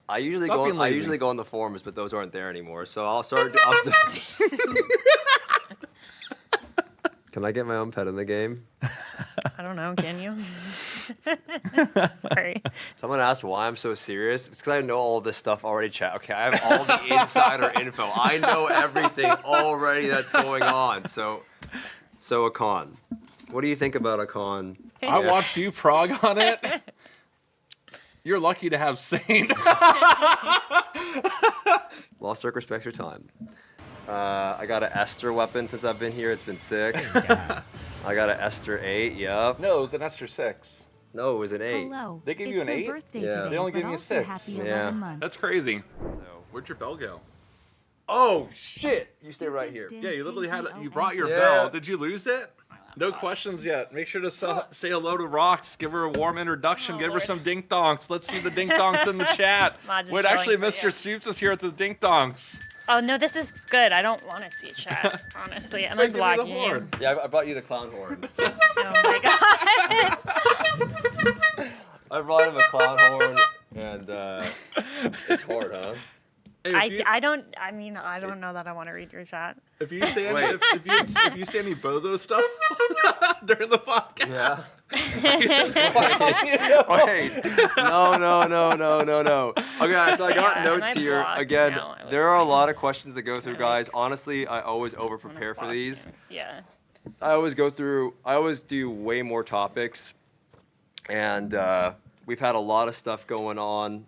I usually go on the forums, but those aren't there anymore. So I'll start. Can I get my own pet in the game? I don't know. Can you? Sorry. Someone asked why I'm so serious. It's because I know all this stuff already, chat. Okay, I have all the insider info. I know everything already that's going on. So Akkan, what do you think about Akkan? I watched you prog on it. You're lucky to have Saint. Lost Ark respects your time. I got an Esther weapon since I've been here. It's been sick. I got an Esther 8. Yep. No, it was an Esther 6. No, it was an 8. Hello. They gave you an 8? Yeah. Today, They only gave me a 6. Yeah. That's crazy. So. Where'd your bell go? Oh shit! You stay right here. Yeah, you literally you brought your Yeah. bell. Did you lose it? No questions yet. Make sure to say hello to Roxx. Give her a warm introduction. Give her some dink donks. Let's see the dink donks in the chat. Wait, actually, Mr. Stoopzz is here at the dink donks. Oh no, this is good. I don't want to see chat, honestly. I'm like blocking you. Yeah, I brought you the clown horn. Oh my god. I brought him a clown horn, and it's hard, huh? Hey, I don't know that I want to read your chat. If you say any, if you say any Bozo stuff during the podcast, Wait, no. Okay, so I got notes here. Again, there are a lot of questions to go through, guys. Honestly, I always over prepare for these. Yeah. I always do way more topics, and we've had a lot of stuff going on.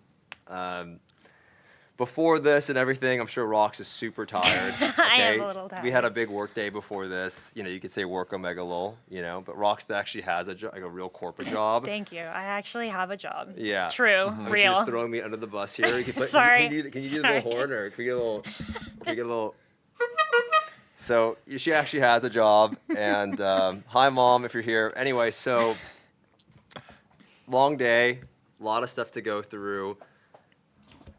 Before this and everything, I'm sure Roxx is super tired. Okay? I am a little tired. We had a big work day before this. You could say work omega lol, but Roxx actually has a real corporate job. Thank you. I actually have a job. Yeah. True. Real. She's just throwing me under the bus here. You can Sorry. Can you do the little horn, or can we get a little? So she actually has a job, and hi mom if you're here. Anyway, so long day, a lot of stuff to go through.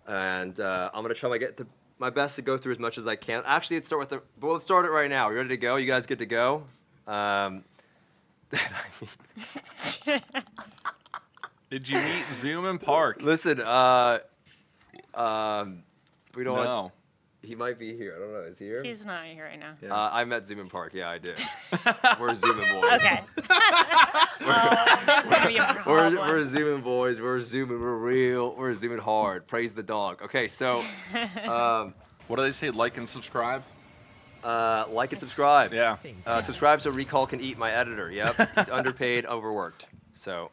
And I'm gonna try my best to go through as much as I can. Actually, let's start it right now. You ready to go? You guys good to go? Did you meet Zoom and Park? Listen, we don't. No. He might be here. I don't know. Is he here? He's not here right now. Yeah. I met Zoom and Park. Yeah, I did. We're zooming boys. Okay. That's gonna be a problem. We're zooming boys. We're zooming. We're real. We're zooming hard. Praise the dog. Okay, so What do they say? Like and subscribe? like and subscribe. Yeah. Subscribe so Recall can eat my editor. Yep. He's underpaid, overworked. So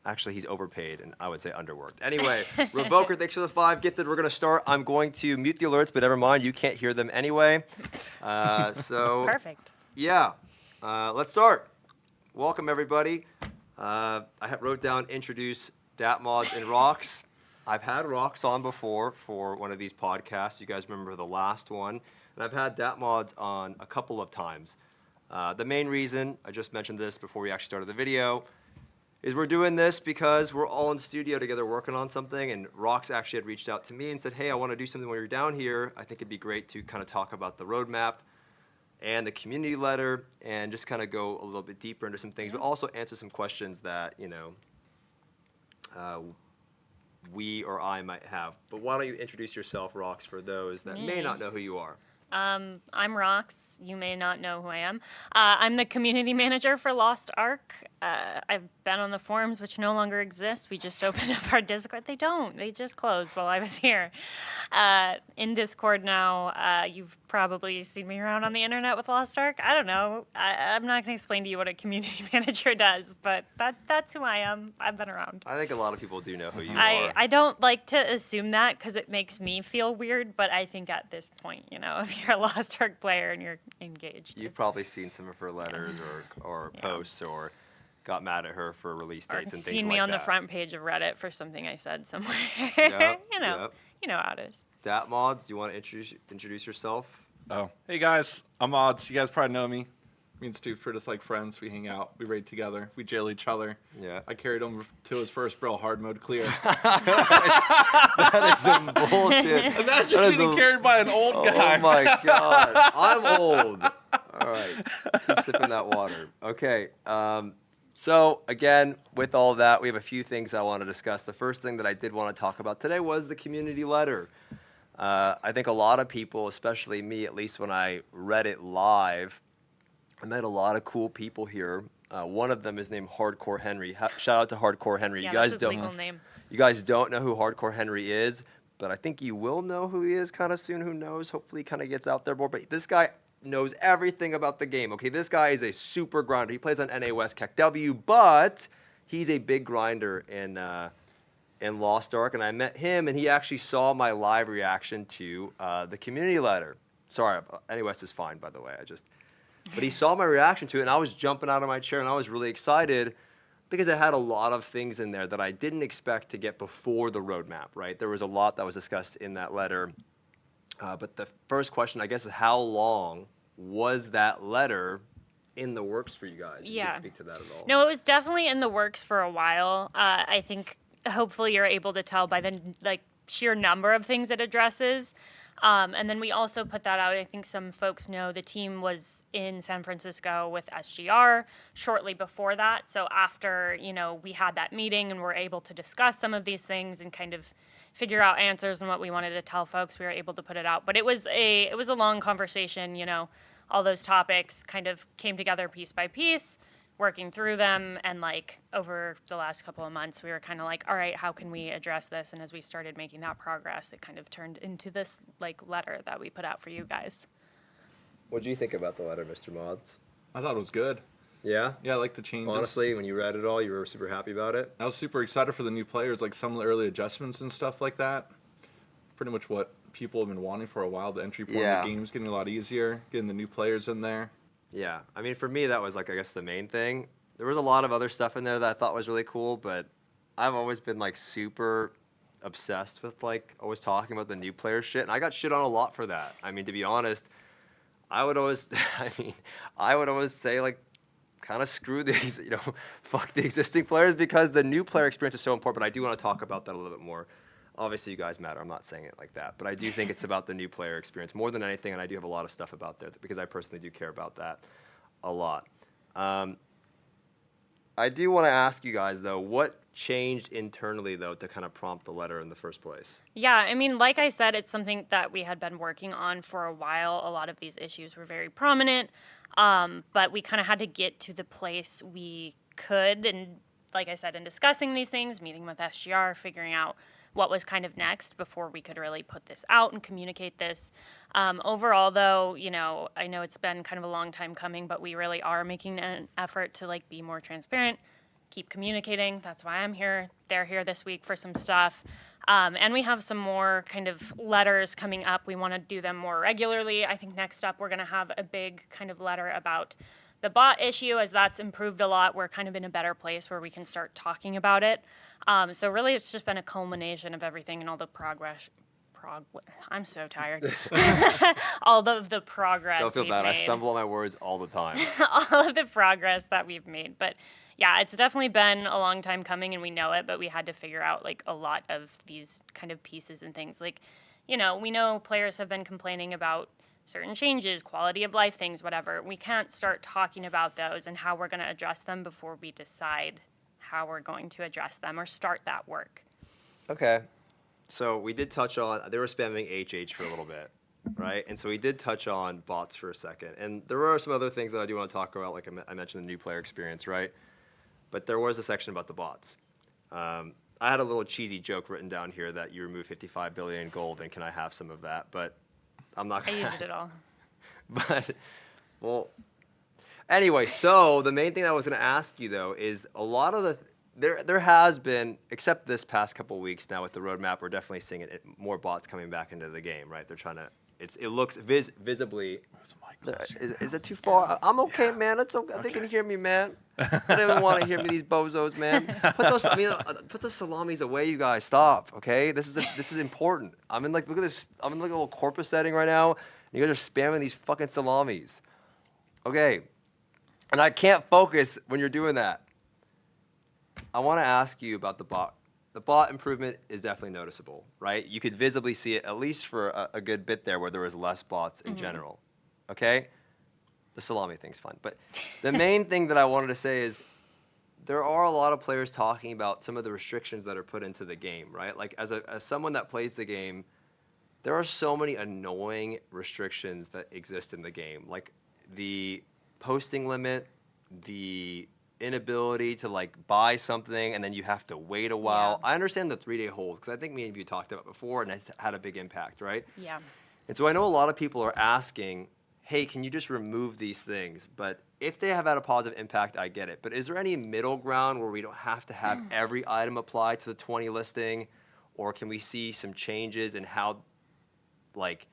actually, he's overpaid, and I would say underworked. Anyway, Revoker, thanks for the 5 gifted. We're going to start. I'm going to mute the alerts, but never mind. You can't hear them anyway. So Perfect. Yeah. Let's start. Welcome, everybody. I wrote down introduce Datmodz and Roxx. I've had Roxx on before for one of these podcasts. You guys remember the last one. And I've had Datmodz on a couple of times. The main reason, I just mentioned this before we actually started the video, is we're doing this because we're all in the studio together working on something, and Roxx actually had reached out to me and said, hey, I want to do something while you're down here. I think it'd be great to kind of talk about the roadmap and the community letter and just kind of go a little bit deeper into some things, but also answer some questions that, we or I might have. But why don't you introduce yourself, Roxx, for those that may not know who you are. I'm Roxx. You may not know who I am. I'm the community manager for Lost Ark. I've been on the forums, which no longer exist. We just opened up our Discord. They don't. They just closed while I was here. In Discord now, you've probably seen me around on the internet with Lost Ark. I don't know. I'm not going to explain to you what a community manager does, but that's who I am. I've been around. I think a lot of people do know who you are. I don't like to assume that because it makes me feel weird, but I think at this point, if you're a Lost Ark player and you're engaged. You've probably seen some of her letters or posts or got mad at her for release dates and things like that. Seen me on the front page of Reddit for something I said somewhere. Yep, You know how it is. Datmodz, do you want to introduce yourself? Oh, hey guys, I'm Odds. You guys probably know me. Me and Stoopzz are just like friends. We hang out, we raid together, we jail each other. Yeah. I carried him to his first Braille hard mode clear. That is some bullshit. Imagine getting carried by an old guy. Oh my god, I'm old. All right, keep sipping that water. Okay, So again, with all that, we have a few things I want to discuss. The first thing that I did want to talk about today was the community letter. I think a lot of people, especially me, at least when I read it live, I met a lot of cool people here. One of them is named Hardcore Henry. Shout out to Hardcore Henry. Yeah, You guys that's his don't. legal name. You guys don't know who Hardcore Henry is, but I think you will know who he is kind of soon. Who knows? Hopefully, he kind of gets out there more. But this guy knows everything about the game. Okay, this guy is a super grinder. He plays on NA West KEKW, but he's a big grinder in Lost Ark, and I met him, and he actually saw my live reaction to the community letter. Sorry, NA West is fine, by the way. But he saw my reaction to it, and I was jumping out of my chair, and I was really excited because it had a lot of things in there that I didn't expect to get before the roadmap, right? There was a lot that was discussed in that letter. But the first question, I guess, is how long was that letter in the works for you guys? Yeah. You can speak to that at all. No, it was definitely in the works for a while. I think hopefully you're able to tell by the sheer number of things it addresses. And then we also put that out. I think some folks know the team was in San Francisco with SGR shortly before that. So after, we had that meeting and were able to discuss some of these things and kind of figure out answers and what we wanted to tell folks, we were able to put it out. But it was a long conversation, all those topics kind of came together piece by piece, working through them, and over the last couple of months we were kind of all right, how can we address this? And as we started making that progress, it kind of turned into this letter that we put out for you guys. What do you think about the letter, Mr. Mods? I thought it was good. Yeah? Yeah, I like the changes. Honestly, when you read it all, you were super happy about it? I was super excited for the new players, some of the early adjustments and stuff like that. Pretty much what people have been wanting for a while. The entry point of the game's getting a lot easier, getting the new players in there. Yeah, I mean, for me, that was I guess the main thing. There was a lot of other stuff in there that I thought was really cool, but I've always been super obsessed with always talking about the new player shit, and I got shit on a lot for that. I mean, to be honest, I would always say kind of screw these, fuck the existing players, because the new player experience is so important. But I do want to talk about that a little bit more. Obviously, you guys matter. I'm not saying it like that. But I do think it's about the new player experience more than anything, and I do have a lot of stuff about there because I personally do care about that a lot. I do want to ask you guys, though, what changed internally, though, to kind of prompt the letter in the first place? Yeah, I mean, like I said, it's something that we had been working on for a while. A lot of these issues were very prominent, but we kind of had to get to the place we could. And like I said, in discussing these things, meeting with SGR, figuring out what was kind of next before we could really put this out and communicate this. Overall, though, I know it's been kind of a long time coming, but we really are making an effort to be more transparent, keep communicating. That's why I'm here. They're here this week for some stuff. And we have some more kind of letters coming up. We want to do them more regularly. I think next up we're going to have a big kind of letter about the bot issue. As that's improved a lot, we're kind of in a better place where we can start talking about it. So really it's just been a culmination of everything and all the progress. I'm so tired. All of the progress. Don't feel bad. Made. I stumble on my words all the time. All of the progress that we've made. But yeah, it's definitely been a long time coming, and we know it, but we had to figure out a lot of these kind of pieces and things. We know players have been complaining about certain changes, quality of life things, whatever. We can't start talking about those and how we're going to address them before we decide how we're going to address them or start that work. Okay. So we did touch on, they were spamming HH for a little bit, right? And so we did touch on bots for a second. And there are some other things that I do want to talk about, like I mentioned the new player experience, right? But there was a section about the bots. I had a little cheesy joke written down here that you remove 55 billion gold and can I have some of that? But I'm not going to. I used it all. But, well, anyway, so the main thing I was going to ask you, though, is a lot of the, there has been, except this past couple of weeks now with the roadmap, we're definitely seeing more bots coming back into the game, right? They're trying to, it looks visibly, is it too far? I'm okay, man. It's okay. They can hear me, man. I don't even want to hear me, these bozos, man. Put those salamis away, you guys. Stop, okay? This is important. I'm in look at this. I'm in a little corporate setting right now, and you guys are spamming these fucking salamis. Okay, and I can't focus when you're doing that. I want to ask you about the bot. The bot improvement is definitely noticeable, right? You could visibly see it, at least for a good bit there, where there was less bots in general. Okay? The salami thing's fun. But the main thing that I wanted to say is there are a lot of players talking about some of the restrictions that are put into the game, right? Like as someone that plays the game, there are so many annoying restrictions that exist in the game, like the posting limit, the inability to like buy something and then you have to wait a while. Yeah. I understand the 3-day hold because I think me and you talked about it before and it's had a big impact, right? Yeah. And so I know a lot of people are asking, hey, can you just remove these things? But if they have had a positive impact, I get it. But is there any middle ground where we don't have to have every item apply to the 20 listing? Or can we see some changes in how, like,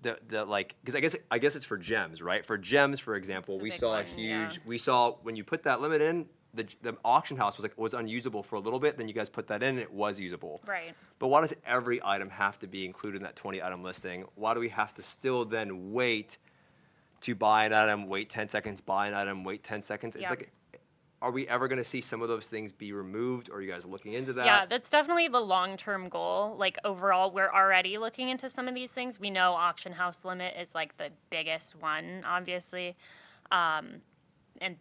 the like, because I guess it's for gems, right? For gems, for example, It's a we big saw one, we saw when you put that limit in, the auction house was unusable for a little bit. Then you guys put that in, and it was usable. Right. But why does every item have to be included in that 20 item listing? Why do we have to still then wait to buy an item, wait 10 seconds, buy an item, wait 10 seconds? It's Yeah. like, are we ever going to see some of those things be removed? Or are you guys looking into that? Yeah, that's definitely the long-term goal. Like overall, we're already looking into some of these things. We know auction house limit is like the biggest one, obviously. And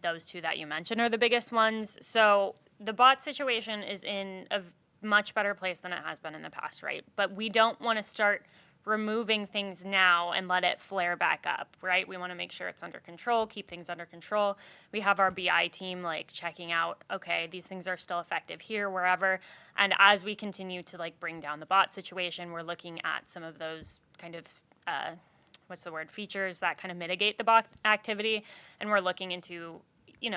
those two that you mentioned are the biggest ones. So the bot situation is in a much better place than it has been in the past, right? But we don't want to start removing things now and let it flare back up, right? We want to make sure it's under control, keep things under control. We have our BI team like checking out, okay, these things are still effective here, wherever. And as we continue to like bring down the bot situation, we're looking at some of those kind of features that kind of mitigate the bot activity, and we're looking into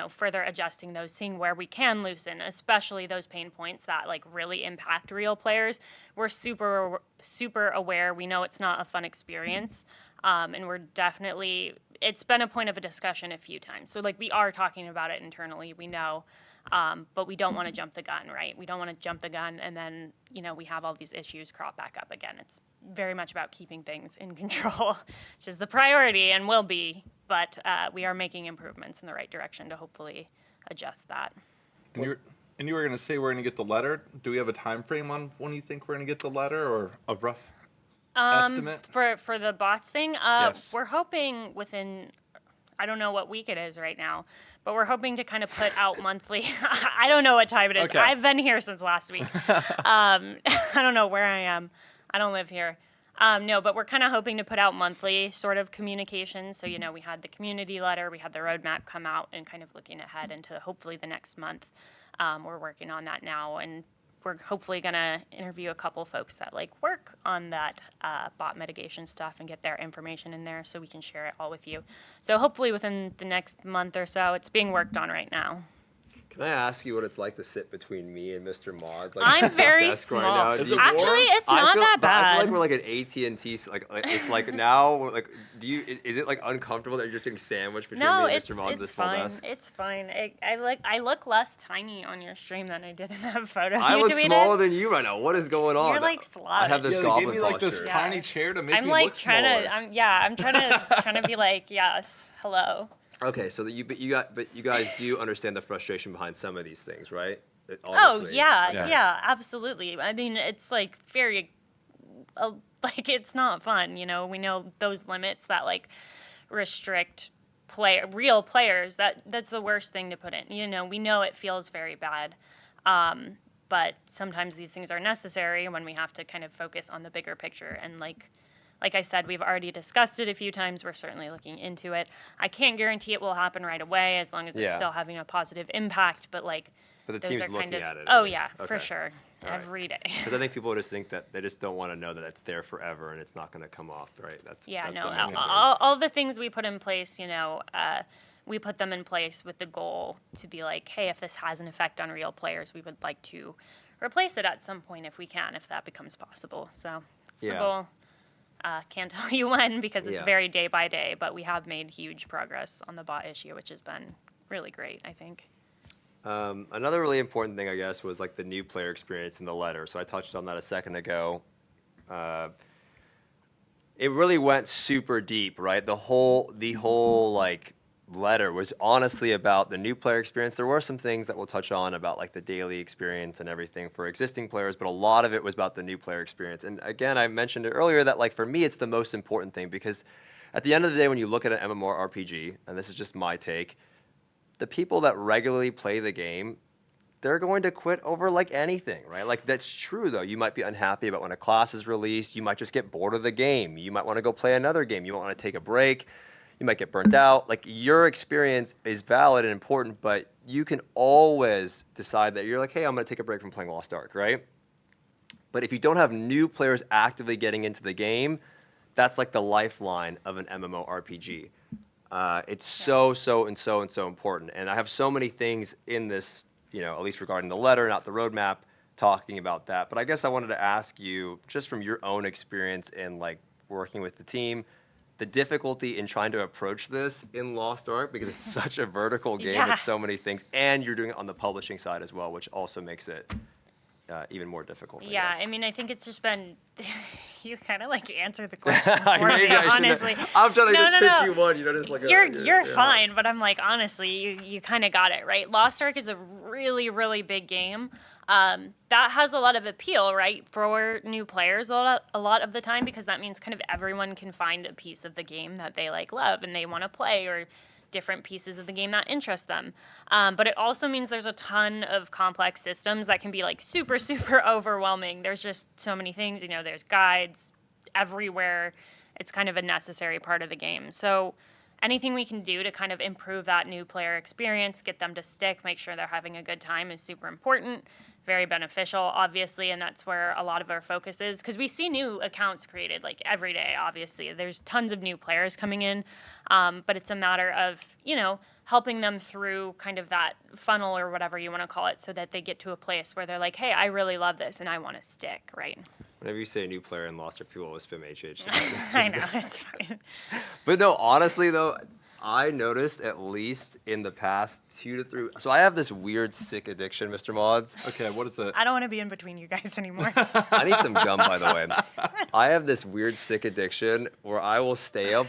further adjusting those, seeing where we can loosen, especially those pain points that like really impact real players. We're super aware. We know it's not a fun experience, and it's been a point of a discussion a few times. So like we are talking about it internally. We know. But we don't want to jump the gun, right? We don't want to jump the gun and then, we have all these issues crop back up again. It's very much about keeping things in control, which is the priority and will be. But we are making improvements in the right direction to hopefully adjust that. And you were going to say we're going to get the letter. Do we have a time frame on when you think we're going to get the letter, or a rough estimate? For the bots thing, Yes. We're hoping within, I don't know what week it is right now, but we're hoping to kind of put out monthly. I don't know what time it is. Okay. I've been here since last week. I don't know where I am. I don't live here. No, but we're kind of hoping to put out monthly sort of communication. So, we had the community letter, we had the roadmap come out, and kind of looking ahead into hopefully the next month. We're working on that now, and we're hopefully going to interview a couple folks that work on that bot mitigation stuff and get their information in there so we can share it all with you. So hopefully within the next month or so, it's being worked on right now. Can I ask you what it's like to sit between me and Mr. Moz? I'm very small. Actually, it's not that bad. I feel like we're like an AT&T. Like it's like now. Like, is it like uncomfortable that you're just getting sandwiched between me and Mr. Moz at this small desk? It's fine. I look less tiny on your stream than I did in that photo. I look smaller than you right now. What is going on? You're like slouched. I have this They goblin gave me like this posture. tiny chair to make I'm me like look smaller. I'm trying to be like, yes, hello. Okay, so you guys do understand the frustration behind some of these things, right? Oh Obviously. yeah, absolutely. I mean, it's like very, it's not fun. We know those limits that restrict real players. That's the worst thing to put in. We know it feels very bad, but sometimes these things are necessary when we have to kind of focus on the bigger picture. And like I said, we've already discussed it a few times. We're certainly looking into it. I can't guarantee it will happen right away as long as it's still having a positive impact. But the those team's are looking kind of, at it. oh yeah, for Okay. sure, All right. every day. Because I think people just think that they just don't want to know that it's there forever and it's not going to come off, right? That's Yeah, that's no, the main concern. all the things we put in place, we put them in place with the goal to be like, hey, if this has an effect on real players, we would like to replace it at some point if we can, if that becomes possible. So that's the goal. Can't tell you when because it's very day by day, but we have made huge progress on the bot issue, which has been really great, I think. Another really important thing, I guess, was the new player experience in the letter. So I touched on that a second ago. It really went super deep, right? The whole letter was honestly about the new player experience. There were some things that we'll touch on about the daily experience and everything for existing players, but a lot of it was about the new player experience. And again, I mentioned it earlier that for me, it's the most important thing because at the end of the day, when you look at an MMORPG, and this is just my take, the people that regularly play the game, they're going to quit over like anything, right? Like that's true though. You might be unhappy about when a class is released. You might just get bored of the game. You might want to go play another game. You might want to take a break. You might get burnt out. Like your experience is valid and important, but you can always decide that you're like, hey, I'm going to take a break from playing Lost Ark, right? But if you don't have new players actively getting into the game, that's like the lifeline of an MMORPG. It's so important. And I have so many things in this, at least regarding the letter, not the roadmap, talking about that. But I guess I wanted to ask you, just from your own experience in like working with the team, the difficulty in trying to approach this in Lost Ark, because it's such a vertical game with so many things, and you're doing it on the publishing side as well, which also makes it even more difficult. I mean, I think it's just been, you kind of like answered the question for me, honestly. I'm trying to pitch you one, just like you're fine, but I'm like, honestly, you kind of got it, right? Lost Ark is a really, really big game. That has a lot of appeal, right, for new players a lot of the time, because that means kind of everyone can find a piece of the game that they like love and they want to play, or different pieces of the game that interest them. But it also means there's a ton of complex systems that can be like super, super overwhelming. There's just so many things, there's guides everywhere. It's kind of a necessary part of the game. So anything we can do to kind of improve that new player experience, get them to stick, make sure they're having a good time is super important. Very beneficial, obviously, and that's where a lot of our focus is, because we see new accounts created like every day, obviously. There's tons of new players coming in, but it's a matter of, helping them through kind of that funnel or whatever you want to call it, so that they get to a place where they're like, hey, I really love this and I want to stick, right? Whenever you say a new player in Lost Ark, people always spam HH. I know, it's fine. But no, honestly though, I noticed at least in the past 2 to 3. So I have this weird sick addiction, Mr. Mods. Okay, what is it? I don't want to be in between you guys anymore. I need some gum, by the way. I have this weird sick addiction where I will stay up.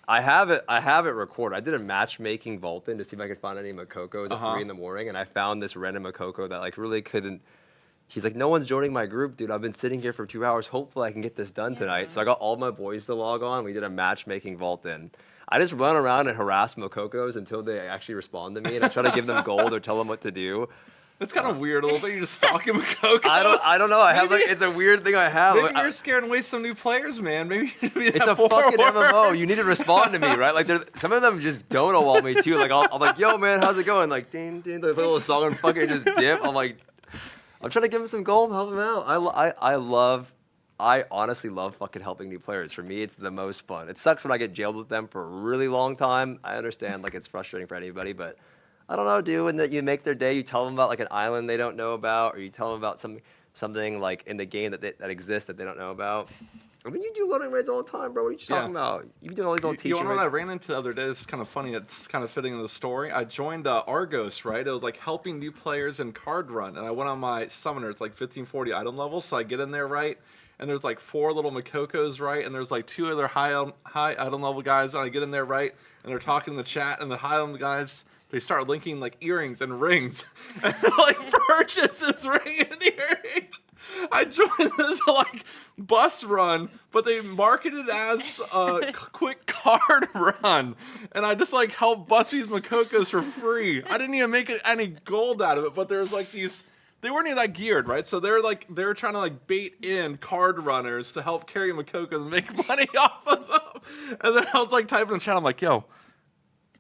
I have it recorded. I did a matchmaking Valtan to see if I could find any Makokos at 3 in the morning, and I found this random Makoko that like really couldn't. He's like, no one's joining my group, dude. I've been sitting here for 2 hours. Hopefully I can get this done tonight. So I got all my boys to log on. We did a matchmaking Valtan. I just run around and harass Makokos until they actually respond to me, and I try to give them gold or tell them what to do. It's kind of weird a little bit. You're just stalking Makokos. I don't know. It's a weird thing I have. Maybe you're scared and waste some new players, man. Maybe you be that it's a fucking MMO. You need to respond to me, right? Like some of them just don't want me too. Like I'm like, yo man, how's it going? Like ding ding, they put a little song and fucking just dip. I'm like, I'm trying to give them some gold, help them out. I honestly love fucking helping new players. For me, it's the most fun. It sucks when I get jailed with them for a really long time. I understand, like, it's frustrating for anybody, but I don't know, dude. And that you make their day, you tell them about, like, an island they don't know about, or you tell them about something like, in the game that exists that they don't know about. I mean, you do loading raids all the time, bro. What are you talking about? You've been doing all these little teaching raids. You know what I ran into the other day? This is kind of funny. It's kind of fitting in the story. I joined Argos, right? It was like helping new players in card run, and I went on my summoner. It's like 1540 item level, so I get in there, right? And there's like 4 little Makokos, right? And there's like 2 other high item level guys. And I get in there, right? And they're talking in the chat. And the high item guys, they start linking like earrings and rings. And like purchases ring and earring. I joined this like bus run, but they market it as a quick card run. And I just like helped bust these Makokos for free. I didn't even make any gold out of it, but there's like these. They weren't even that geared, right? So they were trying to like bait in card runners to help carry Makokos and make money off of them. And then I was like typing in the chat, I'm like, yo,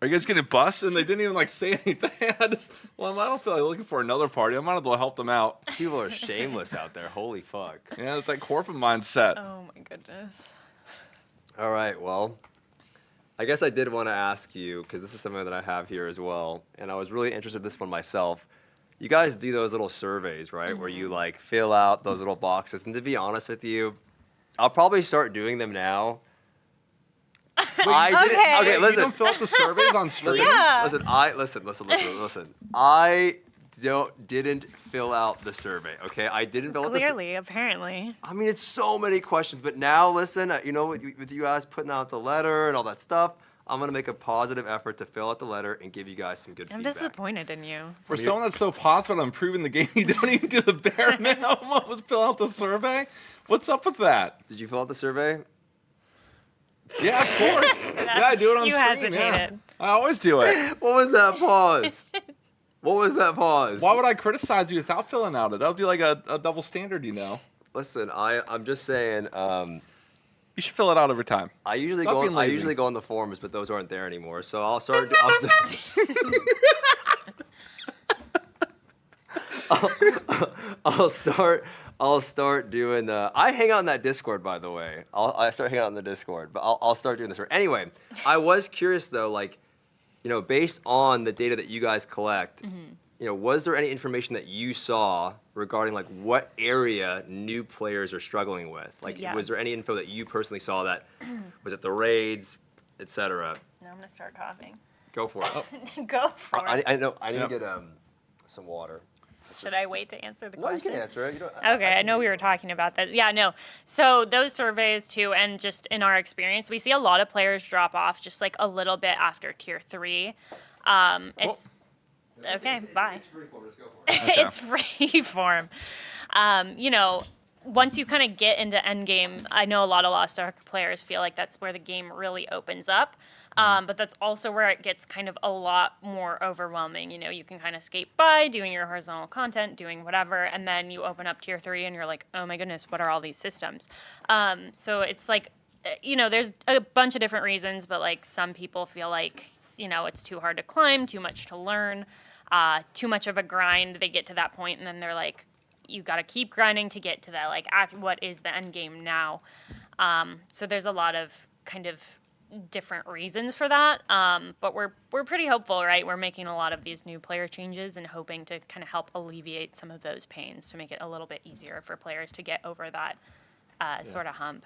are you guys getting bust? And they didn't even like say anything. I don't feel like looking for another party. I might as well help them out. People are shameless out there. Holy fuck. Yeah, it's that corporate mindset. Oh my goodness. All right, well, I guess I did want to ask you, because this is something that I have here as well, and I was really interested in this one myself. You guys do those little surveys, right? Mm-hmm. Where you like fill out those little boxes. And to be honest with you, I'll probably start doing them now. Okay, listen. You don't fill out the surveys on stream? Yeah. Listen. I didn't fill out the survey, okay? I didn't fill out the survey. Clearly, apparently. I mean, it's so many questions. But now, listen, with you guys putting out the letter and all that stuff, I'm going to make a positive effort to fill out the letter and give you guys some good feedback. I'm disappointed in you. For someone that's so positive on improving the game, you don't even do the bare minimum of fill out the survey? What's up with that? Did you fill out the survey? Yeah, of course. Yeah, I do it on You stream. hesitated. Yeah. I always do it. What was that pause? What was that pause? Why would I criticize you without filling out it? That would be like a double standard, you know. Listen, I'm just saying. You should fill it out every time. I usually Stop go. being I lazy. usually go on the forums, but those aren't there anymore. So I'll start. I'll start doing the. I hang out in that Discord, by the way. I start hanging out in the Discord, but I'll start doing this. Anyway, I was curious though, like, based on the data that you guys collect, was there any information that you saw regarding like what area new players are struggling with? Like, Yeah. was there any info that you personally saw that was it the raids, etc.? Now I'm gonna start coughing. Go for it. Go for it. I know. I need Yep. to get some water. Should I wait to answer the No, you question? can answer it. You don't, Okay, I know we were talking about that. Yeah, no. So those surveys too, and just in our experience, we see a lot of players drop off just like a little bit after tier 3. It's okay. Bye. It's free form. Just go for it. Okay. It's free form. Once you kind of get into endgame, I know a lot of Lost Ark players feel like that's where the game really opens up. But that's also where it gets kind of a lot more overwhelming. You can kind of skate by doing your horizontal content, doing whatever, and then you open up tier 3 and you're like, oh my goodness, what are all these systems? So it's like, there's a bunch of different reasons, but like some people feel like, it's too hard to climb, too much to learn, too much of a grind. They get to that point and then they're like, you got to keep grinding to get to that, like, what is the end game now? So there's a lot of kind of different reasons for that, but we're pretty hopeful, right? We're making a lot of these new player changes and hoping to kind of help alleviate some of those pains to make it a little bit easier for players to get over that sort of hump.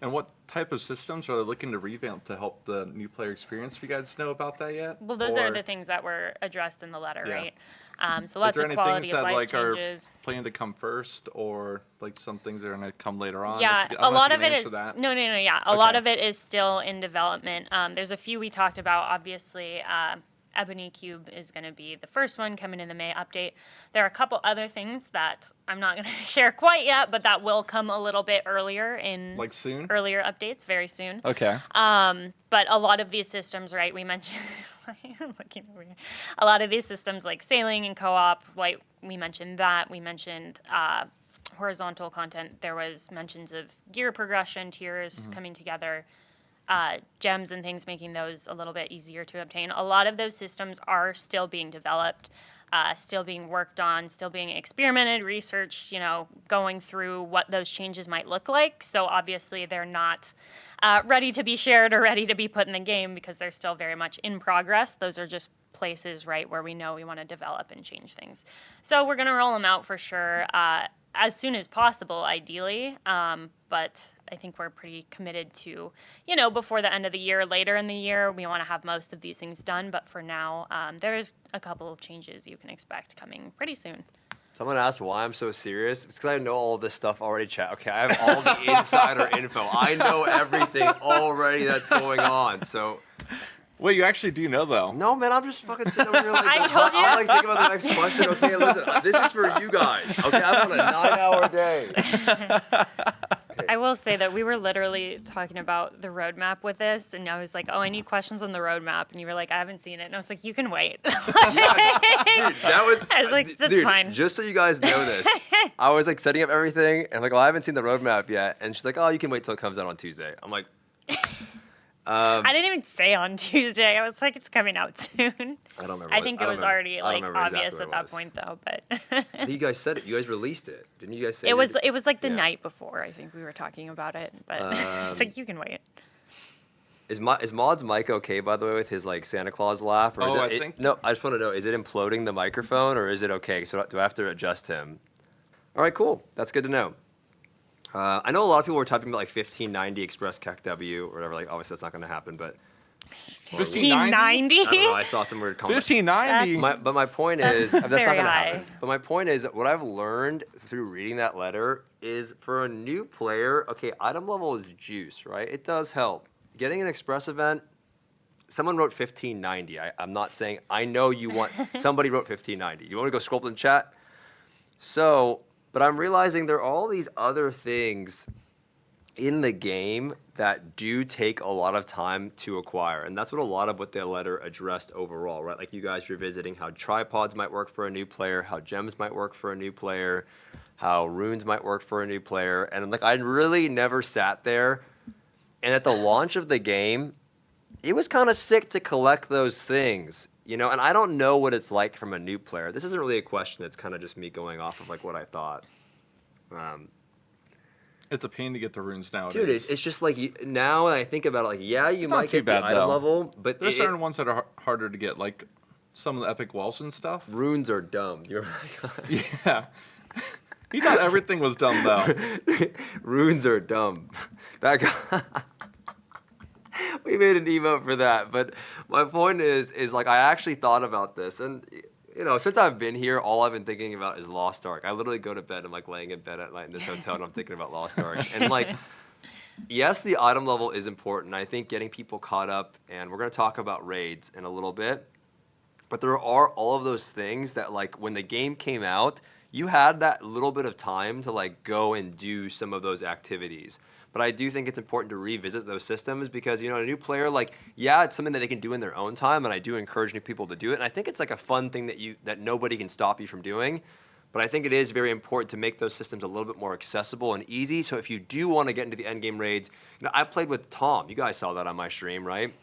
And what type of systems are they looking to revamp to help the new player experience? Do you guys know about that yet? Well, those are the things that were addressed in the letter, Yeah. right? So lots Is there of any quality things of that life like changes. are planned to come first, or like some things that are going to come later on? Yeah, I don't a know if lot you of can it answer is that. no. Yeah, a lot Okay. of it is still in development. There's a few we talked about. Obviously, Ebony Cube is going to be the first one coming in the May update. There are a couple other things that I'm not going to share quite yet, but that will come a little bit earlier in Like soon? earlier updates, very soon. Okay. But a lot of these systems, right? We mentioned looking over here. A lot of these systems like sailing and co-op, like we mentioned that. We mentioned horizontal content. There was mentions of gear progression, tiers coming together, gems and things, making those a little bit easier to obtain. A lot of those systems are still being developed, still being worked on, still being experimented, researched, going through what those changes might look like. So obviously they're not ready to be shared or ready to be put in the game because they're still very much in progress. Those are just places, right, where we know we want to develop and change things. So we're going to roll them out for sure as soon as possible, ideally. But I think we're pretty committed to, before the end of the year, later in the year, we want to have most of these things done. But for now, there's a couple of changes you can expect coming pretty soon. Someone asked why I'm so serious. It's because I know all this stuff already, chat. Okay, I have all the insider info. I know everything already that's going on. So, Wait, you actually do know though? no, man, I'm just fucking sitting over here like, I told you. I'm like thinking about the next question. Okay, listen, this is for you guys. Okay, I'm on a 9-hour day. I will say that we were literally talking about the roadmap with this, and I was like, oh, I need questions on the roadmap. And you were like, I haven't seen it. And I was like, you can wait. Dude, that was. I was like, that's dude, fine. Just so you guys know this, I was like setting up everything, and I'm like, well, I haven't seen the roadmap yet. And she's like, oh, you can wait till it comes out on Tuesday. I'm like, I didn't even say on Tuesday. I was like, it's coming out soon. I don't remember. I think it was already like obvious exactly at that point, though. But I think you guys said it. You guys released it, didn't you guys say it was like the Yeah. night before. I think we were talking about it, but it's like you can wait. Is Mod's mic okay, by the way, with his like Santa Claus laugh? Or is Oh, it, I think- No, I just want to know: is it imploding the microphone, or is it okay? So do I have to adjust him? All right, cool. That's good to know. I know a lot of people were talking about like 1590 Express CAC-W or whatever. Like, obviously that's not going to happen, but 1590. I don't know. I saw some weird comments. 1590. But my point is, that's not very going to high. happen. But my point is, what I've learned through reading that letter is for a new player, okay, item level is juice, right? It does help. Getting an express event, someone wrote 1590. I'm not saying, I know you want, somebody wrote 1590. You want to go scroll up in the chat? So, but I'm realizing there are all these other things in the game that do take a lot of time to acquire. And that's what a lot of what the letter addressed overall, right? Like you guys revisiting how tripods might work for a new player, how gems might work for a new player, how runes might work for a new player. And like I really never sat there. And at the launch of the game, it was kind of sick to collect those things, you know? And I don't know what it's like from a new player. This isn't really a question. It's kind of just me going off of like what I thought. It's a pain to get the runes nowadays. Dude, it's just like now I think about it, like yeah, you might get bad, the item level, but there's certain ones that are harder to get, like some of the epic wells and stuff. Runes are dumb. You're yeah. He thought everything was dumb though. Runes are dumb. That guy. We made an emote for that, but my point is like I actually thought about this, and you know, since I've been here, all I've been thinking about is Lost Ark. I literally go to bed, I'm like laying in bed at night in this hotel, and I'm thinking about Lost Ark. And like, yes, the item level is important. I think getting people caught up, and we're gonna talk about raids in a little bit, but there are all of those things that like when the game came out, you had that little bit of time to like go and do some of those activities. But I do think it's important to revisit those systems because, you know, a new player, like, yeah, it's something that they can do in their own time, and I do encourage new people to do it. And I think it's like a fun thing that nobody can stop you from doing. But I think it is very important to make those systems a little bit more accessible and easy. So if you do want to get into the endgame raids, you know, I played with Tom. You guys saw that on my stream, right?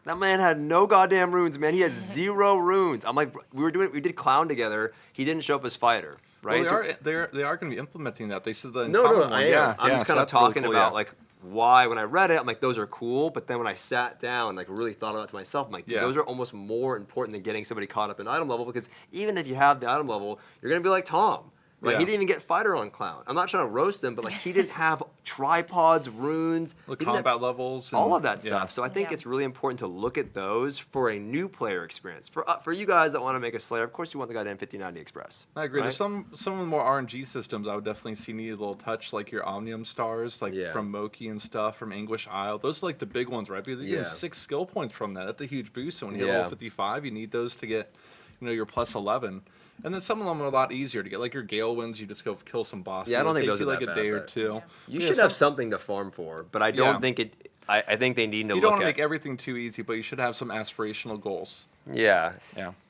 That man had no goddamn runes, man. He had 0 runes. I'm like, we did clown together. He didn't show up as fighter. Right? Well, they are going to be implementing that. They said that. No, I am. I'm just kind of talking about like why when I read it, I'm like those are cool. But then when I sat down, like really thought about it to myself, I'm like those are almost more important than getting somebody caught up in item level because even if you have the item level, you're gonna be like Tom. Right? He didn't even get fighter on clown. I'm not trying to roast him, but like he didn't have tripods, runes, the combat levels, all of that stuff. So I think it's really important to look at those for a new player experience. For you guys that want to make a Slayer, of course you want the goddamn 5090 Express. I agree. Right? There's some of the more RNG systems I would definitely see need a little touch, like your Omnium stars, like from Moki and stuff, from Anguish Isle. Those are like the big ones, right? Because you're getting 6 skill points from that. That's a huge boost. So when you hit level 55, you need those to get, you know, your plus 11. And then some of them are a lot easier to get. Like your Gale wins, you just go kill some bosses. Yeah, I don't think those those are like that a bad, day or two. Yeah. You should have something to farm for, but I don't think it. I think they need to. You don't want to make everything too easy, but you should have some aspirational goals. Yeah.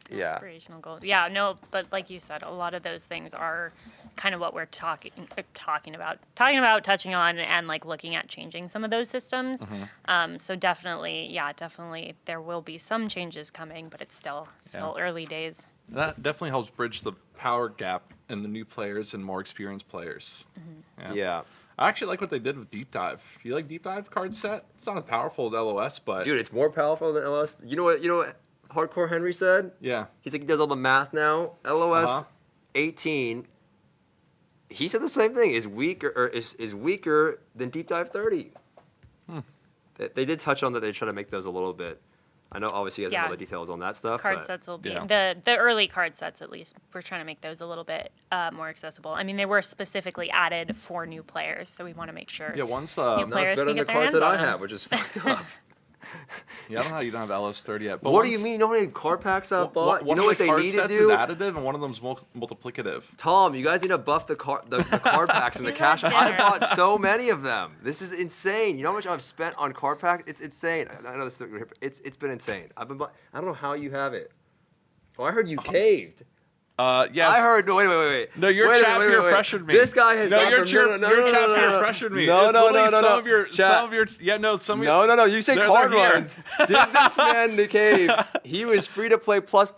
Aspirational goals. Yeah, no, but like you said, a lot of those things are kind of what we're talking about, touching on, and like looking at changing some of those systems. So definitely, there will be some changes coming, but it's still early days. That definitely helps bridge the power gap in the new players and more experienced players. Yeah. I actually like what they did with Deep Dive. You like Deep Dive card set? It's not as powerful as LOS, but dude, it's more powerful than LOS. You know what Hardcore Henry said? Yeah. He's like he does all the math now. LOS 18. He said the same thing. Is weaker than Deep Dive 30. They did touch on that. They try to make those a little bit. I know obviously you guys have all the details on that stuff. Card sets will be the early card sets at least. We're trying to make those a little bit more accessible. I mean, they were specifically added for new players, so we want to make sure. Yeah, once new players better than the cards that I have, which is fucked up. Yeah, I don't know how you don't have LS30 yet. But what do you mean? You know how many card packs I've bought? You know what they need to do? One of the card sets is additive, and one of them's multiplicative. Tom, you guys need to buff the card packs and the cash. I bought so many of them. This is insane. You know how much I've spent on card packs? It's insane. I know this. It's been insane. I don't know how you have it. Oh, I heard you caved. Yes. I heard. No, wait. No, your chat peer pressured me. This guy has. No, your chat peer pressured me. No. Some of your. You say card runs. Did this man the cave? He was free to play plus.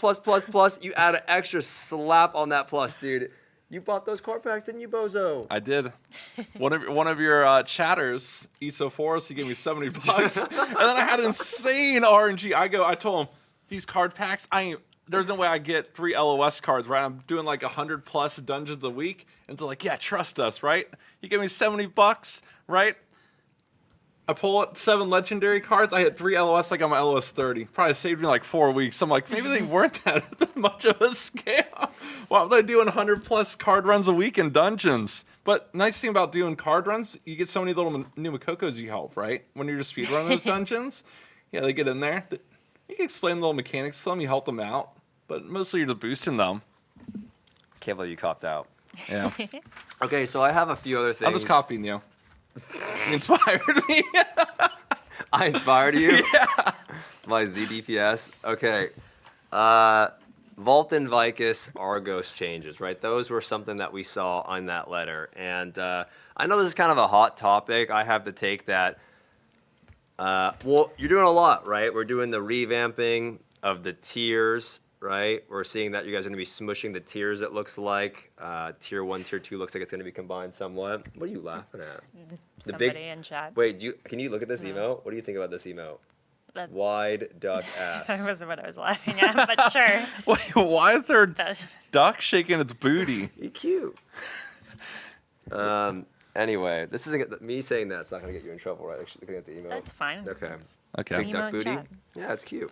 You add an extra slap on that plus, dude. You bought those card packs, didn't you, bozo? I did. One of your chatters, ESO4, he gave me $70, and then I had insane RNG. I told him these card packs. There's no way I get 3 LOS cards, right? I'm doing like 100+ dungeons a week. And they're like, yeah, trust us, right? You give me $70, right? I pull out 7 legendary cards. I hit 3 LOS, I got my LOS 30. Probably saved me like 4 weeks. I'm like, maybe they weren't that much of a scam. Why were they doing 100+ card runs a week in dungeons? But nice thing about doing card runs, you get so many little new Makokos you help, right? When you're just speedrunning those dungeons. Yeah, they get in there. You can explain the little mechanics to them. You help them out. But mostly you're just boosting them. Can't believe you copped out. Yeah. Okay, so I have a few other things. I'm just copying you. You inspired me. I inspired you? Yeah. My ZDPS? Okay. Valtan, Vykas, Argos changes, right? Those were something that we saw on that letter. And I know this is kind of a hot topic. I have to take that. Well, you're doing a lot, right? We're doing the revamping of the tiers, right? We're seeing that you guys are going to be smushing the tiers, it looks like. Tier 1, Tier 2 looks like it's going to be combined somewhat. What are you laughing at? Somebody in chat. Wait, can you look at this emote? What do you think about this emote? Wide duck ass. That wasn't what I was laughing at, but sure. Wait, why is there a duck shaking its booty? He's cute. Anyway, this isn't me saying that. It's not going to get you in trouble, right? Actually, looking at the email. That's fine. Okay. Okay. Big duck Emote booty. chat. Yeah, it's cute.